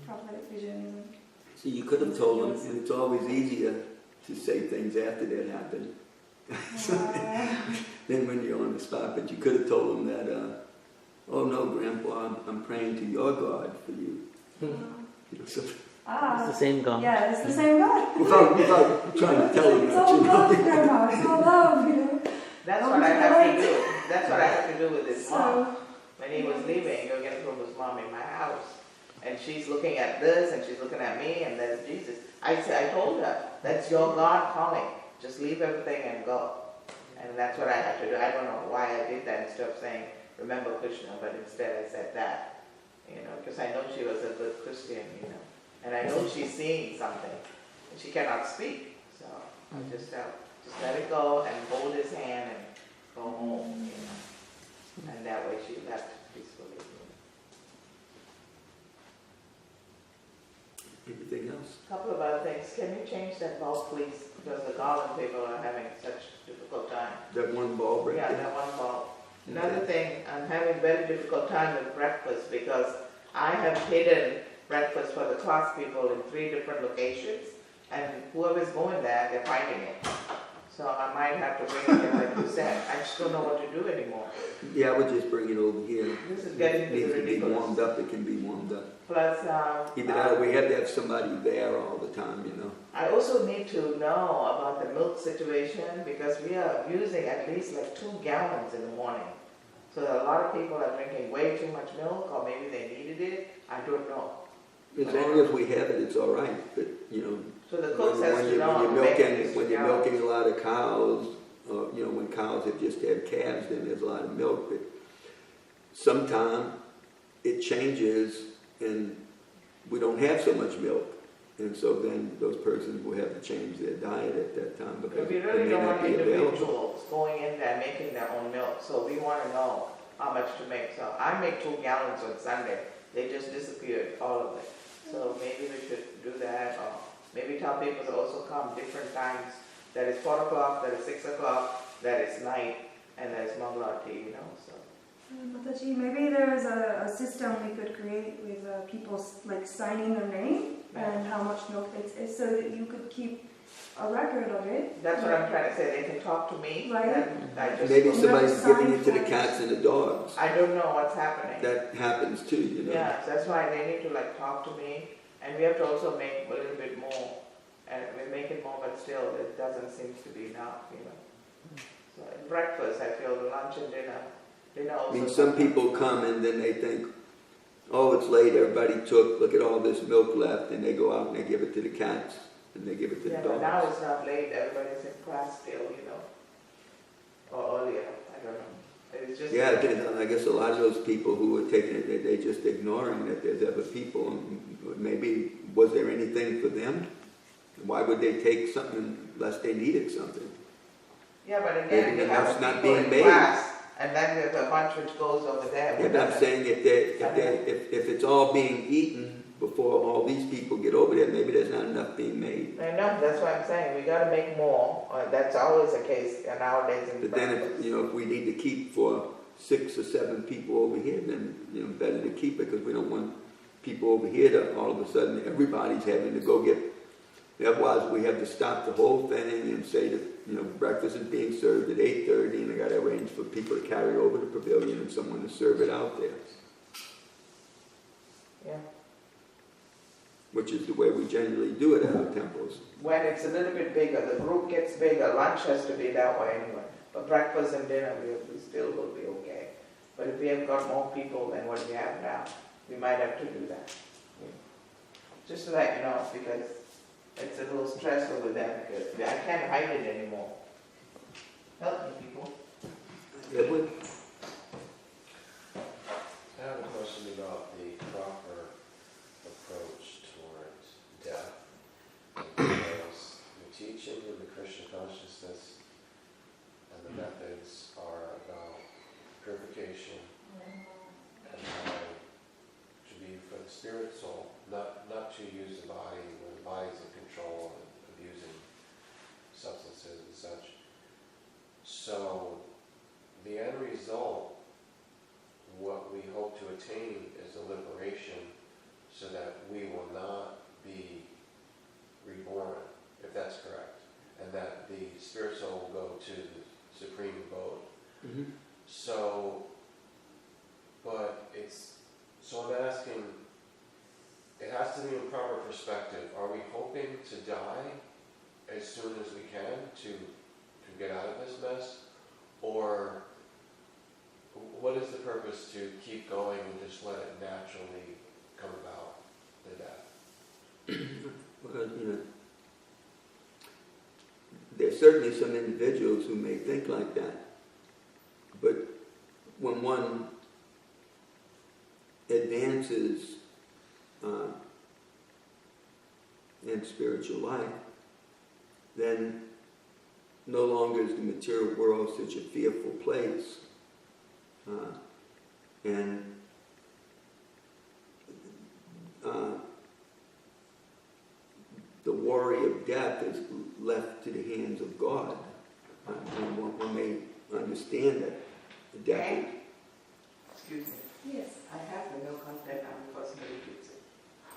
prophetic visions. So you could have told him, and it's always easier to say things after that happen than when you're on the spot. But you could have told him that, "Oh no, Grandpa, I'm praying to your God for you." So, it's the same God. Yeah, it's the same God. without trying to tell him It's that, all love, Grandma. It's all love, That's what I have to do. That's what I have to do with his mom. When he was leaving, Yogindra was mom in my house, and she's looking at this, and she's looking at me, and there's Jesus. I told her, "That's your God calling. Just leave everything and go." And that's what I had to do. I don't know why I did that instead of saying, "Remember Krishna," but instead I said that, because I know she was a good Christian, and I know she's seeing something, and she cannot speak. So I just let it go and hold his hand and go home, and that way she left peacefully. Anything else? A couple of other things. Can you change that bulb, please? Because the Garland people are having such difficult time. That one bulb right Yeah, there? that one bulb. Another thing, I'm having very difficult time with breakfast because I have hidden breakfast for the class people in 3 different locations, and whoever's going there, they're finding it. So I might have to bring it here, like you said. I just don't know what to do anymore. Yeah, I would just bring it over here. This is getting It needs to be ridiculous. warmed up. It can be warmed up. Plus, Either that or we have to have somebody there all the time, I also need to know about the milk situation because we are using at least 2 gallons in the morning. So a lot of people are drinking way too much milk, or maybe they needed it. I don't know. As long as we have it, it's all right. But, So the cooks has to know. when you're milking a lot of cows, or, when cows have just had calves, then there's a lot of milk. But sometimes it changes and we don't have so much milk. And so then those persons will have to change their diet at that time because We it really may don't not want be available. individuals going in there making their own milk. So we want to know how much to make. So I make 2 gallons on Sunday. They just disappeared, all of it. So maybe we should do that, or maybe tell people to also come different times. That is 4 o'clock, that is 6 o'clock, that is night, and that is Mangala tea, So. Mataji, maybe there is a system we could create with people signing their name and how much milk it is, so that you could keep a record of it. That's what I'm trying to say. They can talk to me. Right. And I just Maybe don't know. somebody's giving it to the cats and the dogs. I don't know what's happening. That happens too, Yeah, so that's why they need to talk to me, and we have to also make a little bit more, and we're making more, but still it doesn't seem to be enough, So at breakfast, I feel the lunch and dinner also. Some people come and then they think, "Oh, it's late, everybody look at all this milk left," and they go out and they give it to the cats and they give it to the Yeah, dogs. but now it's not late, everybody's in class still, or earlier, I don't know. It's just I guess a lot of those people who are taking it, they just ignoring that there's other people. And maybe, was there anything for them? Why would they take something unless they needed something? Yeah, but again, Maybe you have enough not people being in made. class, and then there's a bunch which goes over there. Yeah, but I'm saying if it's all being eaten before all these people get over there, maybe there's not enough being made. I know, that's what I'm saying. We got to make more. That's always the case nowadays in But then breakfast. if we need to keep for 6 or 7 people over here, then better to keep it because we don't want people over here to all of a sudden everybody's having to go get Otherwise, we have to stop the whole thing and say that, breakfast is being served at 8:30, and I got to arrange for people to carry over the pavilion and someone to serve it out there. Yeah. Which is the way we generally do it at our temples. When it's a little bit bigger, the group gets bigger, lunch has to be that way anyway. But breakfast and dinner, we still will be okay. But if we have got more people than what we have now, we might have to do that. Just to let you know, because it's a little stressful with them, because I can't hide it anymore. Help me, people. Edward? I have a question about the proper approach towards death. Because the teaching of the Krishna consciousness and the methods are about purification and how to be for the spirit soul, not to use the body when the body's in control and abusing substances and such. So the end result, what we hope to attain is a liberation so that we will not be reborn, if that's correct, and that the spirit soul will go to the supreme abode. Mm-hmm. So I'm asking, it has to be in proper perspective. Are we hoping to die as soon as we can to get out of this mess? Or what is the purpose to keep going and just let it naturally come about, the death? Well, there's certainly some individuals who may think like that. But when one advances in spiritual life, then no longer is the material world such a fearful place. The worry of death is left to the hands of God. And one may understand that the death. Excuse me. Yes. I have the milk content on personally keeps it.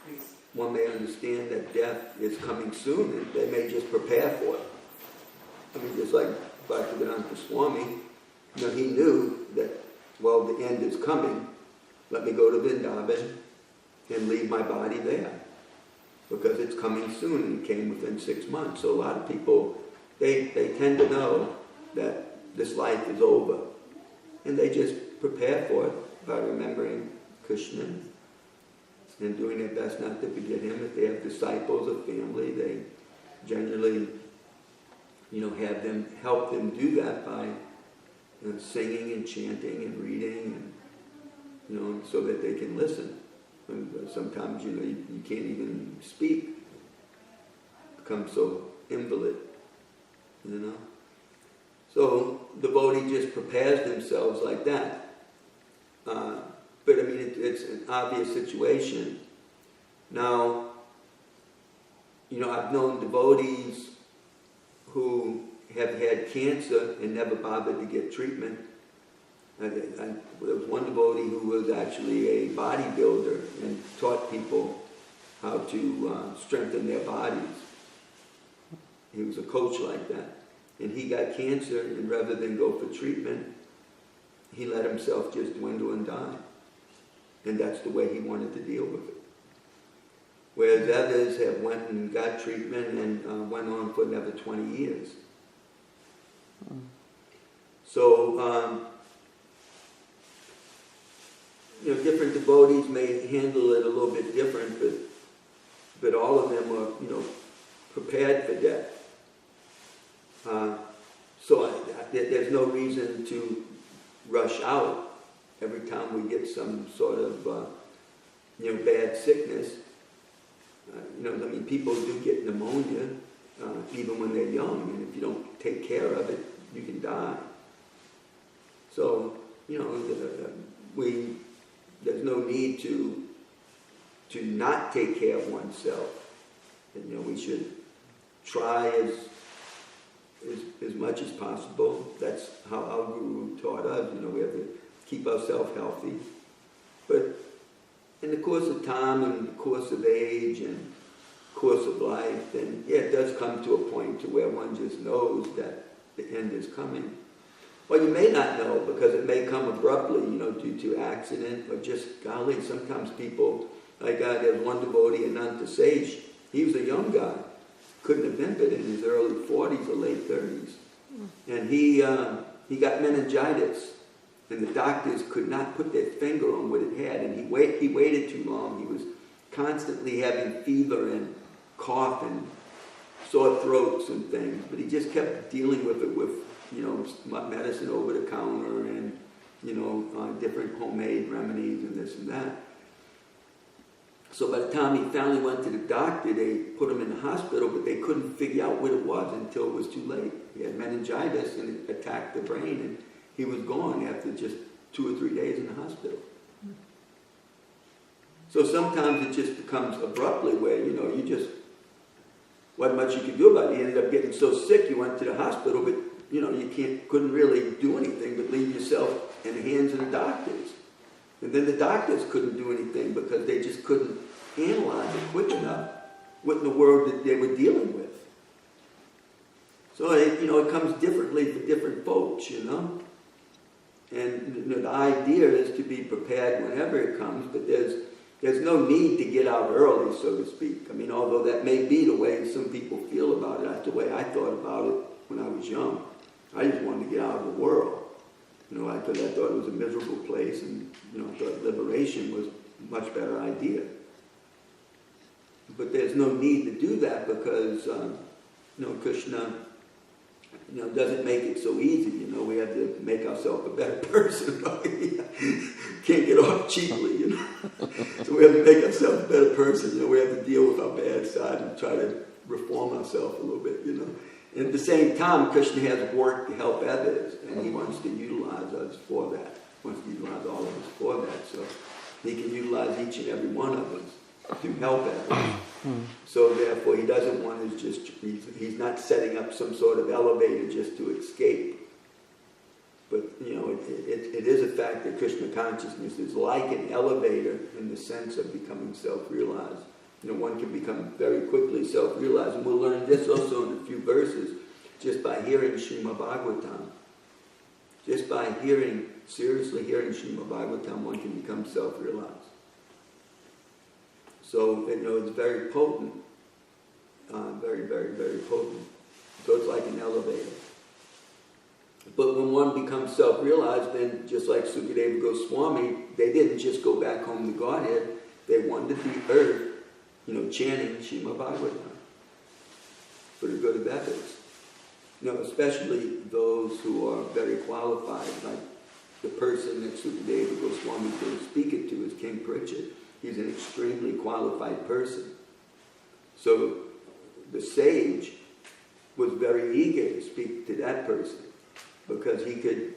Please. One may understand that death is coming soon, and they may just prepare for it. I mean, just like Bhaktivedanta Swami, he knew that, well, the end is coming. Let me go to Vrindavan and leave my body there, because it's coming soon, and it came within 6 months. So a lot of people, they tend to know that this life is over, and they just prepare for it by remembering Krishna and doing their best not to forget him. If they have disciples or family, they generally, have them help them do that by singing and chanting and reading, and so that they can listen. And sometimes you can't even speak, become so invalid, So devotee just prepares themselves like that. But I mean, it's an obvious situation. Now, I've known devotees who have had cancer and never bothered to get treatment. There was one devotee who was actually a bodybuilder and taught people how to strengthen their bodies. He was a coach like that. And he got cancer, and rather than go for treatment, he let himself just dwindle and die. And that's the way he wanted to deal with it. Whereas others have went and got treatment and went on for another 20 years. So, different devotees may handle it a little bit different, but all of them are, prepared for death. So there's no reason to rush out every time we get some sort of, bad sickness. People do get pneumonia even when they're young, and if you don't take care of it, you can die. So, there's no need to not take care of oneself. And, we should try as much as possible. That's how our Guru taught us. We have to keep ourselves healthy. But in the course of time and the course of age and course of life, then yeah, it does come to a point to where one just knows that the end is coming. Or you may not know, because it may come abruptly, due to accident, or just, golly, sometimes people, like there's one devotee, Ananta Sage, he was a young guy, couldn't have been but in his early 40s or late 30s. And he got meningitis, and the doctors could not put their finger on what it had, and he waited too long. He was constantly having fever and cough and sore throats and things, but he just kept dealing with it with, medicine over the counter and, different homemade remedies and this and that. So by the time he finally went to the doctor, they put him in the hospital, but they couldn't figure out what it was until it was too late. He had meningitis and it attacked the brain, and he was gone after just 2 or 3 days in the hospital. So sometimes it just becomes abruptly where, you just, wasn't much you could do about it. You ended up getting so sick you went to the hospital, but, you couldn't really do anything but leave yourself in the hands of the doctors. And then the doctors couldn't do anything because they just couldn't analyze it quick enough what in the world that they were dealing with. So, it comes differently for different folks, And the idea is to be prepared whenever it comes, but there's no need to get out early, so to speak. Although that may be the way some people feel about it. That's the way I thought about it when I was young. I just wanted to get out of the world. I thought it was a miserable place, and I thought liberation was a much better idea. But there's no need to do that because, Krishna, doesn't make it so easy. We have to make ourselves a better person. Can't get off cheaply, So we have to make ourselves a better person. We have to deal with our bad side and try to reform ourselves a little bit, And at the same time, Krishna has work to help others, and he wants to utilize us for that. He wants to utilize all of us for that. So he can utilize each and every one of us to help others. So therefore, he doesn't want us he's not setting up some sort of elevator just to escape. But, it is a fact that Krishna consciousness is like an elevator in the sense of becoming self-realized. One can become very quickly self-realized, and we'll learn this also in a few verses, just by hearing Srimad Bhagavatam. Just by seriously hearing Srimad Bhagavatam, one can become self-realized. So, it's very potent. Very, very, very potent. So it's like an elevator. But when one becomes self-realized, then just like Sukadeva Goswami, they didn't just go back home to Godhead. They wandered the earth, chanting Srimad Bhagavatam for the good of others. Especially those who are very qualified, like the person that Sukadeva Goswami was speaking to is King Pritchett. He's an extremely qualified person. So the sage was very eager to speak to that person because he could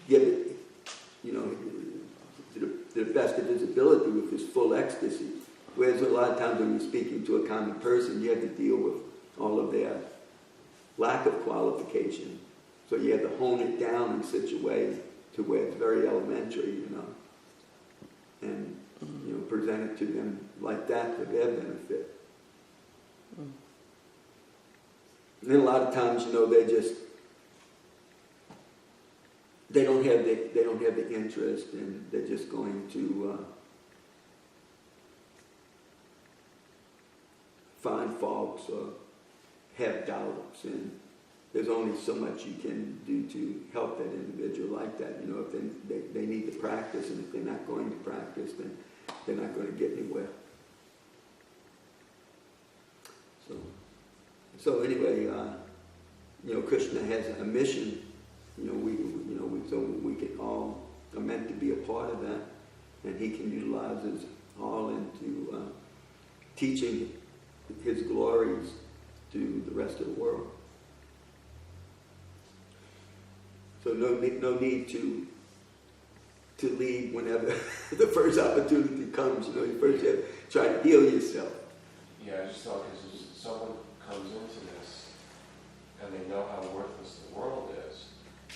give it, to the best of his ability with his full ecstasy. Whereas a lot of times when you're speaking to a common person, you have to deal with all of their lack of qualification. So you have to hone it down in such a way to where it's very elementary, and present it to them like that for their benefit. And then a lot of times, they don't have the interest, and they're just going to find faults or have doubts, and there's only so much you can do to help that individual like that. If they need to practice, and if they're not going to practice, then they're not going to get anywhere. So anyway, Krishna has a mission. We can all are meant to be a part of that, and he can utilize us all into teaching his glories to the rest of the world. So no need to leave whenever the first opportunity comes. You first have to try to heal yourself. Yeah, I just thought because someone comes into this and they know how worthless the world is,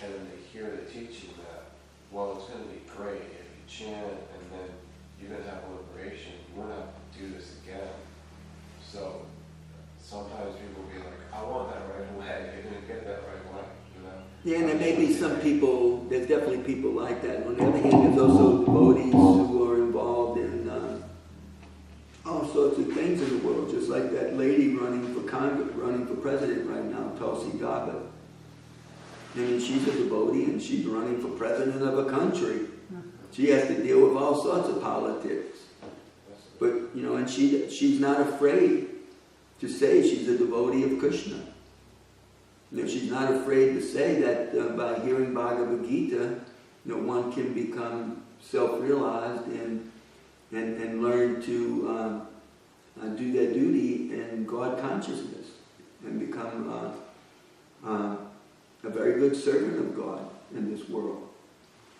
and then they hear the teaching that, well, it's going to be great if you chant and then you're going to have liberation. You won't have to do this again. So sometimes people will be like, I want that right away. You're going to get that right away, you know? Yeah, and there may be some people, there's definitely people like that. On the other hand, there's also devotees who are involved in all sorts of things in the world, just like that lady running for Congress, running for president right now, Tulsi Gabbard. I mean, she's a devotee and she's running for president of a country. She has to deal with all sorts of politics. But, you know, and she's not afraid to say she's a devotee of Krishna. You know, she's not afraid to say that by hearing Bhagavad Gita, you know, one can become self-realized and learn to do their duty in God consciousness and become a very good servant of God in this world.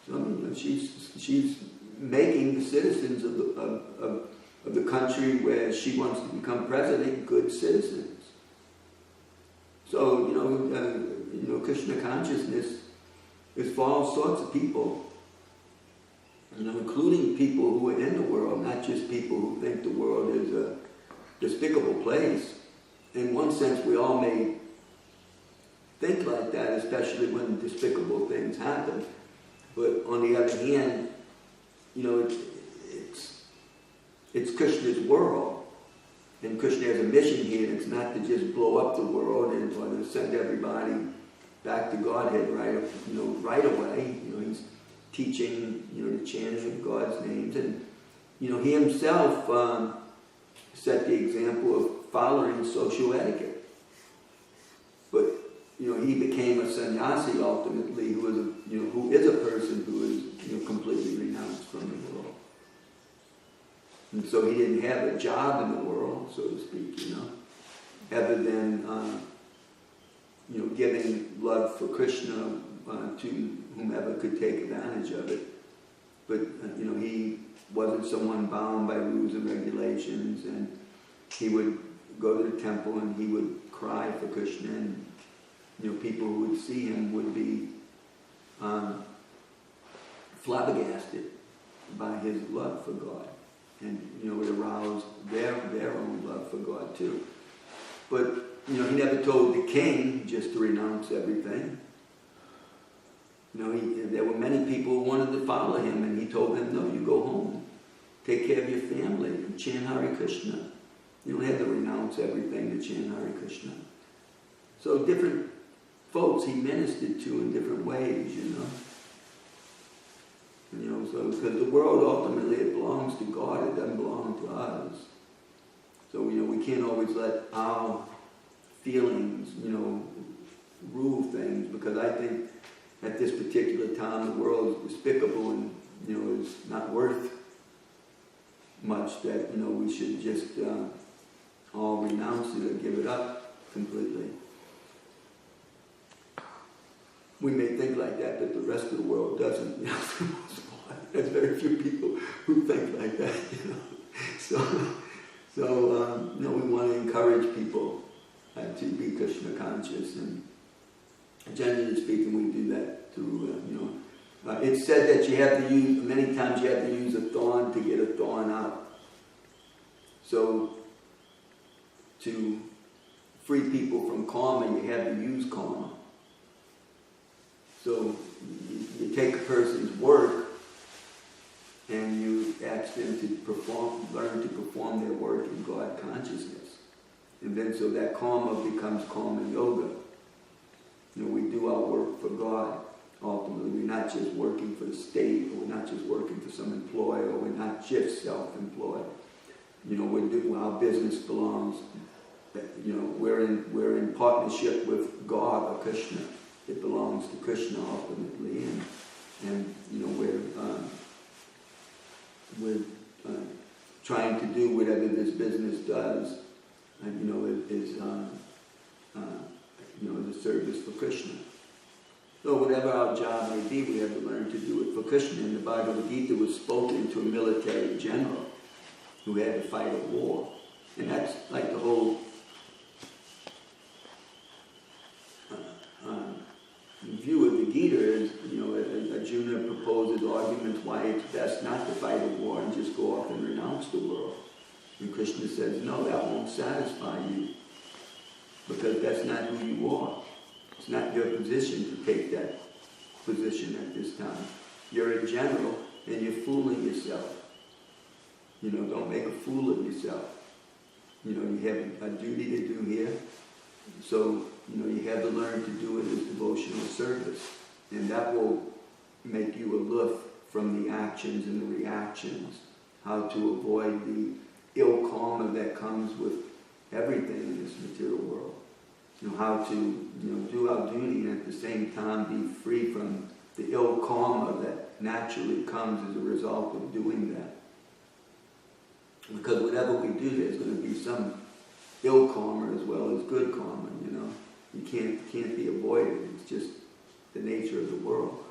So I mean, she's making the citizens of the country where she wants to become president good citizens. So you know, Krishna consciousness is for all sorts of people. You know, including people who are in the world, not just people who think the world is a despicable place. In one sense, we all may think like that, especially when despicable things happen. But on the other hand, you know, it's Krishna's world. And Krishna has a mission here, and it's not to just blow up the world and or to send everybody back to Godhead right away. You know, he's teaching, you know, the chanting of God's names. And, you know, he himself set the example of following social etiquette. But, you know, he became a sannyasi ultimately, who is a person who is, you know, completely renounced from the world. And so he didn't have a job in the world, so to speak, you know, other than, you know, giving love for Krishna to whomever could take advantage of it. But, you know, he wasn't someone bound by rules and regulations, and he would go to the temple and he would cry for Krishna, and, you know, people who would see him would be flabbergasted by his love for God. And, you know, it aroused their own love for God too. But, you know, he never told the king just to renounce everything. You know, there were many people who wanted to follow him, and he told them, no, you go home. Take care of your family and chant Hare Krishna. You don't have to renounce everything to chant Hare Krishna. So different folks he ministered to in different ways, you know. You know, so because the world ultimately it belongs to God, it doesn't belong to us. So, you know, we can't always let our feelings, you know, rule things, because I think at this particular time the world is despicable and, you know, is not worth much that, you know, we should just all renounce it or give it up completely. We may think like that, but the rest of the world doesn't. You know, for the most part. There's very few people who think like that. You know, so you know, we want to encourage people to be Krishna conscious, and generally speaking, we do that through. You know, it's said that you have to use many times. You have to use a thorn to get a thorn out. So to free people from karma, you have to use karma. So you take a person's work and you ask them to learn to perform their work in God consciousness. And then so that karma becomes karma yoga. You know, we do our work for God ultimately. We're not just working for the state, or we're not just working for some employer, or we're not just self-employed. You know, our business belongs, you know, we're in partnership with God or Krishna. It belongs to Krishna ultimately, and you know, we're trying to do whatever this business does, and you know, is you know, the service for Krishna. So whatever our job may be, we have to learn to do it for Krishna. And the Bhagavad Gita was spoken to a military general who had to fight a war, and that's like the whole view of the Gita is, you know, Arjuna proposes arguments why it's best not to fight a war and just go off and renounce the world. And Krishna says, no, that won't satisfy you, because that's not who you are. It's not your position to take that position at this time. You're a general, and you're fooling yourself. Don't make a fool of yourself. You have a duty to do here, so, you have to learn to do it as devotional service. And that will make you aloof from the actions and the reactions, how to avoid the ill karma that comes with everything in this material world. How to do our duty and at the same time be free from the ill karma that naturally comes as a result of doing that. Because whatever we do, there's going to be some ill karma as well as good karma. You can't be avoided. It's just the nature of the world.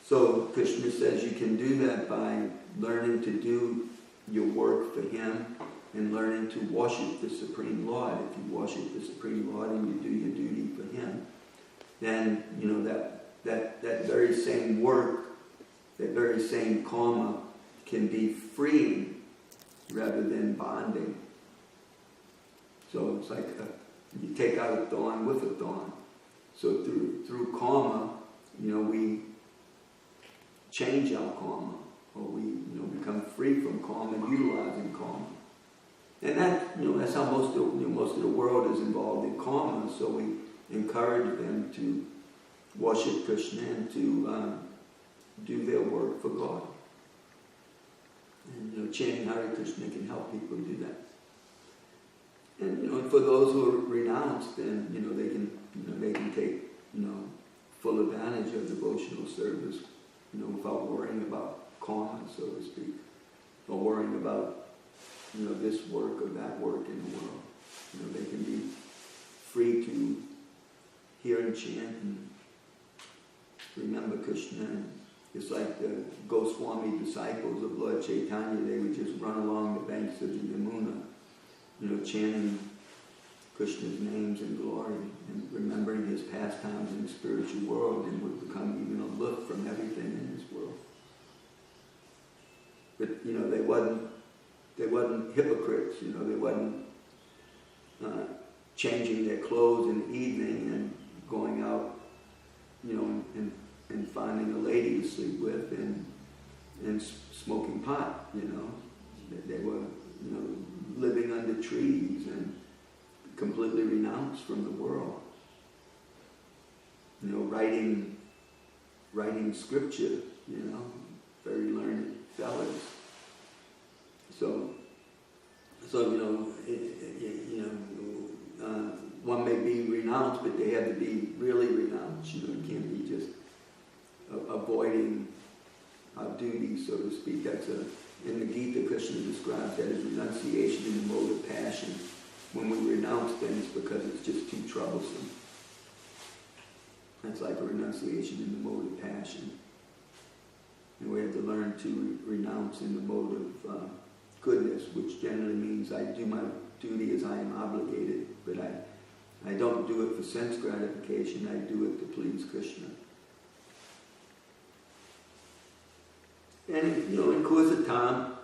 So Krishna says you can do that by learning to do your work for Him and learning to worship the Supreme Lord. If you worship the Supreme Lord and you do your duty for Him, then that very same work, that very same karma can be freeing rather than bonding. So it's like you take out a thorn with a thorn. So through karma, we change our karma, or we become free from karma and utilizing karma. And that's how most of the world is involved in karma. So we encourage them to worship Krishna and to do their work for God. And chanting Hare Krishna can help people do that. And for those who are renounced, then they can take full advantage of devotional service, without worrying about karma, so to speak, or worrying about this work or that work in the world. They can be free to hear and chant and remember Krishna. It's like the Goswami disciples of Lord Chaitanya. They would just run along the banks of the Yamuna, chanting Krishna's names and glory and remembering his pastimes in the spiritual world, and would become even aloof from everything in this world. But they wasn't hypocrites. They wasn't changing their clothes in the evening and going out, and finding a lady to sleep with and smoking pot. They were living under trees and completely renounced from the world. Writing scripture. Very learned fellows. So one may be renounced, but they have to be really renounced. You can't be just avoiding our duty, so to speak. That's in the Gita, Krishna describes that as renunciation in the mode of passion. When we renounce things because it's just too troublesome. That's like a renunciation in the mode of passion. And we have to learn to renounce in the mode of goodness, which generally means I do my duty as I am obligated, but I don't do it for sense gratification. I do it to please Krishna. And in course of time,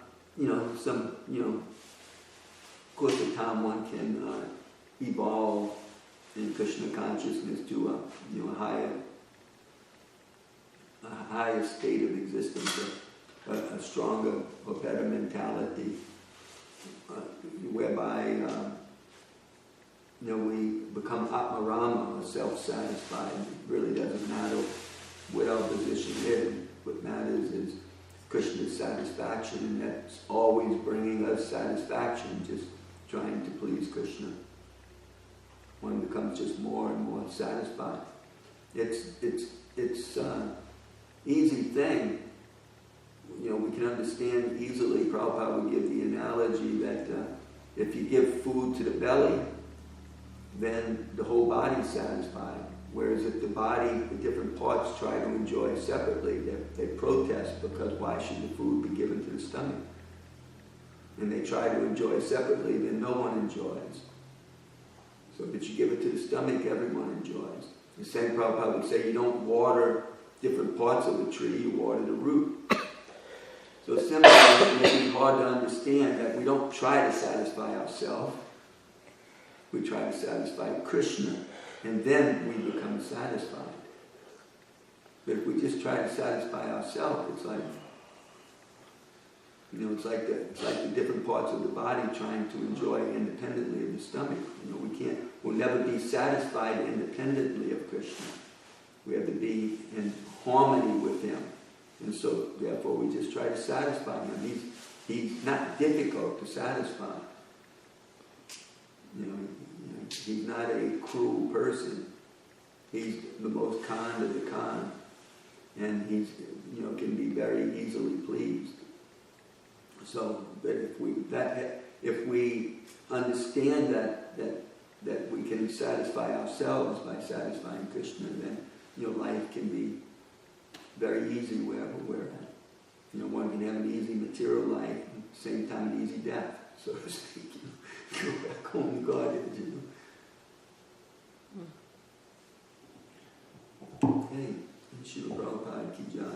course of time, one can evolve in Krishna consciousness to a higher state of existence, a stronger or better mentality, whereby we become Atmarama, or self-satisfied. It really doesn't matter what our position is. What matters is Krishna's satisfaction, and that's always bringing us satisfaction, just trying to please Krishna. One becomes just more and more satisfied. It's easy thing. We can understand easily. Prabhupada would give the analogy that if you give food to the belly, then the whole body's satisfied. Whereas if the body, the different parts try to enjoy separately, they protest, because why should the food be given to the stomach? And they try to enjoy separately, then no one enjoys. So if you give it to the stomach, everyone enjoys. The same Prabhupada would say, you don't water different parts of the tree, you water the root. So similarly, it may be hard to understand that we don't try to satisfy ourselves. We try to satisfy Krishna, and then we become satisfied. But if we just try to satisfy ourselves, it's like, it's like the different parts of the body trying to enjoy independently of the stomach. We'll never be satisfied independently of Krishna. We have to be in harmony with Him. And so, therefore, we just try to satisfy Him. He's not difficult to satisfy. He's not a cruel person. He's the most kind of the kind. And he's, can be very easily pleased. So, but if we understand that we can satisfy ourselves by satisfying Krishna, then life can be very easy wherever we're at. One can have an easy material life, at the same time an easy death, so to speak. Go back home to God is, Okay, and Srila Prabhupada ki jai.